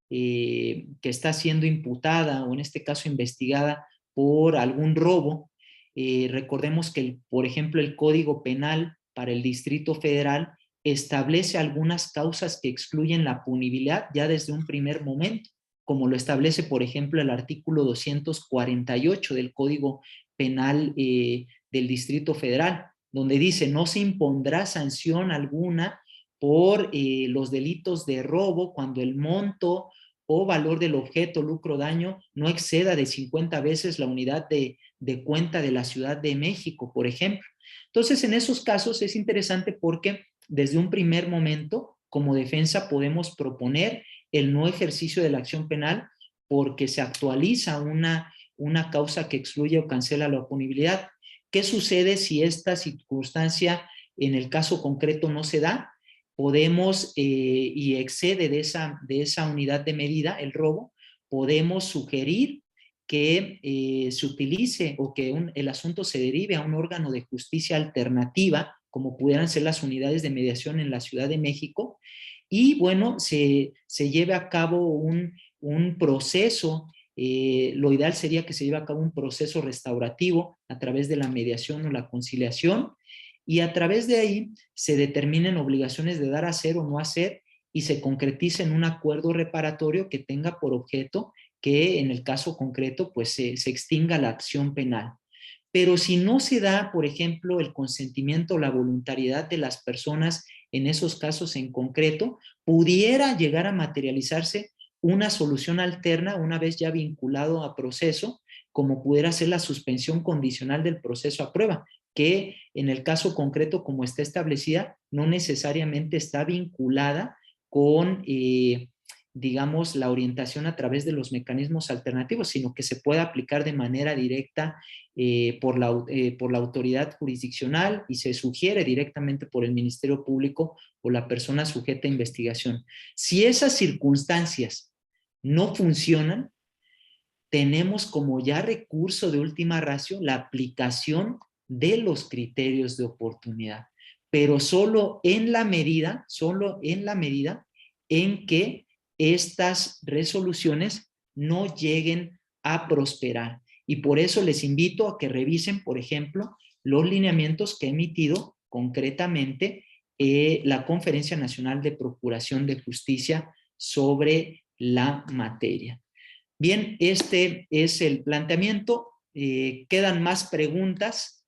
que está siendo imputada o en este caso investigada por algún robo. Recordemos que, por ejemplo, el Código Penal para el Distrito Federal establece algunas causas que excluyen la punibilidad ya desde un primer momento, como lo establece, por ejemplo, el artículo 248 del Código Penal del Distrito Federal, donde dice: no se impondrá sanción alguna por los delitos de robo cuando el monto o valor del objeto, lucro, daño, no exceda de 50 veces la unidad de cuenta de la Ciudad de México, por ejemplo. Entonces, en esos casos es interesante porque desde un primer momento, como defensa, podemos proponer el no ejercicio de la acción penal porque se actualiza una causa que excluye o cancela la punibilidad. ¿Qué sucede si esta circunstancia en el caso concreto no se da? Podemos, y excede de esa unidad de medida, el robo, podemos sugerir que se utilice o que el asunto se derive a un órgano de justicia alternativa, como pudieran ser las unidades de mediación en la Ciudad de México, y bueno, se lleve a cabo un proceso. Lo ideal sería que se lleve a cabo un proceso restaurativo a través de la mediación o la conciliación, y a través de ahí se determinen obligaciones de dar, hacer o no hacer, y se concretice en un acuerdo reparatorio que tenga por objeto que en el caso concreto pues se extinga la acción penal. Pero si no se da, por ejemplo, el consentimiento o la voluntariedad de las personas en esos casos en concreto, pudiera llegar a materializarse una solución alterna una vez ya vinculado a proceso, como pudiera ser la suspensión condicional del proceso a prueba, que en el caso concreto, como está establecida, no necesariamente está vinculada con, digamos, la orientación a través de los mecanismos alternativos, sino que se puede aplicar de manera directa por la autoridad jurisdiccional, y se sugiere directamente por el Ministerio Público o la persona sujeta a investigación. Si esas circunstancias no funcionan, tenemos como ya recurso de última ratio la aplicación de los criterios de oportunidad, pero solo en la medida en que estas resoluciones no lleguen a prosperar. Y por eso les invito a que revisen, por ejemplo, los lineamientos que ha emitido concretamente la Conferencia Nacional de Procuración de Justicia sobre la materia. Bien, este es el planteamiento. Quedan más preguntas,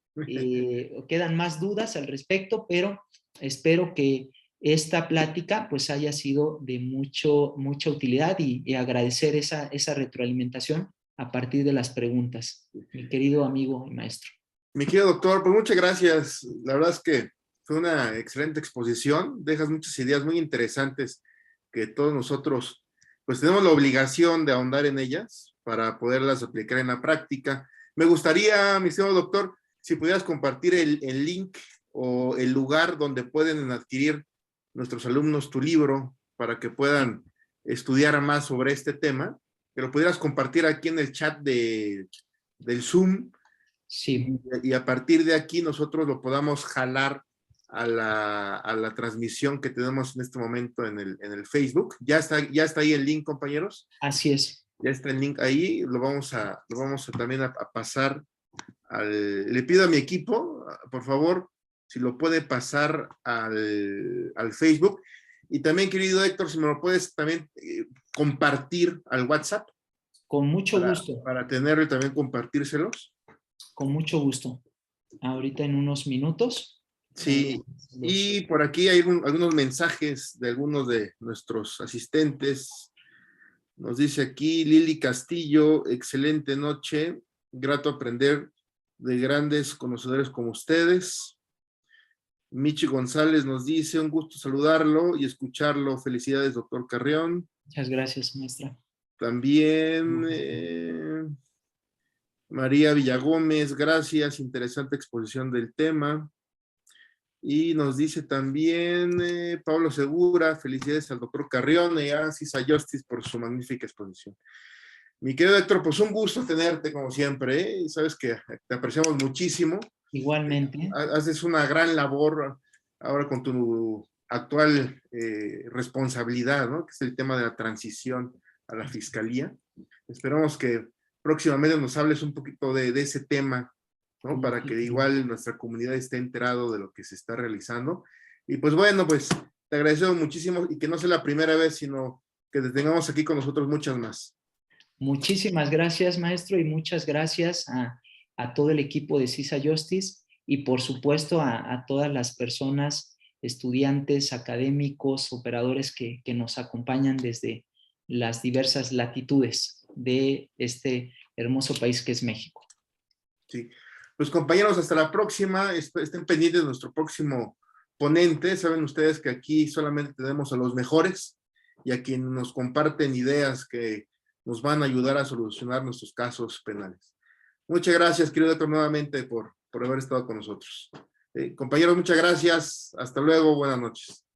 quedan más dudas al respecto, pero espero que esta plática pues haya sido de mucha utilidad, y agradecer esa retroalimentación a partir de las preguntas, mi querido amigo y maestro. Mi querido doctor, pues muchas gracias. La verdad es que fue una excelente exposición. Dejas muchas ideas muy interesantes que todos nosotros pues tenemos la obligación de ahondar en ellas para poderlas aplicar en la práctica. Me gustaría, mi estimado doctor, si pudieras compartir el link o el lugar donde pueden adquirir nuestros alumnos tu libro para que puedan estudiar más sobre este tema, que lo pudieras compartir aquí en el chat del Zoom. Sí. Y a partir de aquí nosotros lo podamos jalar a la transmisión que tenemos en este momento en el Facebook. Ya está ahí el link, compañeros. Así es. Ya está el link ahí, lo vamos a también a pasar le pido a mi equipo, por favor, si lo puede pasar al Facebook. Y también, querido Héctor, si me lo puedes también compartir al WhatsApp. Con mucho gusto. Para tenerlo y también compartírselos. Con mucho gusto. Ahorita en unos minutos. Sí, y por aquí hay algunos mensajes de algunos de nuestros asistentes. Nos dice aquí Lili Castillo: excelente noche, grato aprender de grandes conocedores como ustedes. Michi González nos dice: un gusto saludarlo y escucharlo. Felicidades, doctor Carrión. Muchas gracias, maestra. También María Villagómez, gracias, interesante exposición del tema. Y nos dice también Pablo Segura: felicidades al doctor Carrión y a Cisa Justice por su magnífica exposición. Mi querido Héctor, pues un gusto tenerte como siempre, y sabes que te apreciamos muchísimo. Igualmente. Haces una gran labor ahora con tu actual responsabilidad, ¿no? Que es el tema de la transición a la Fiscalía. Esperamos que próximamente nos hables un poquito de ese tema, ¿no? Para que igual nuestra comunidad esté enterado de lo que se está realizando. Y pues bueno, pues te agradezco muchísimo y que no sea la primera vez, sino que te tengamos aquí con nosotros muchas más. Muchísimas gracias, maestro, y muchas gracias a todo el equipo de CISA Justice y por supuesto a todas las personas, estudiantes, académicos, operadores que nos acompañan desde las diversas latitudes de este hermoso país que es México. Sí, pues compañeros, hasta la próxima. Estén pendientes de nuestro próximo ponente. Saben ustedes que aquí solamente tenemos a los mejores y a quienes nos comparten ideas que nos van a ayudar a solucionar nuestros casos penales. Muchas gracias, querido doctor, nuevamente por haber estado con nosotros. Compañeros, muchas gracias. Hasta luego. Buenas noches.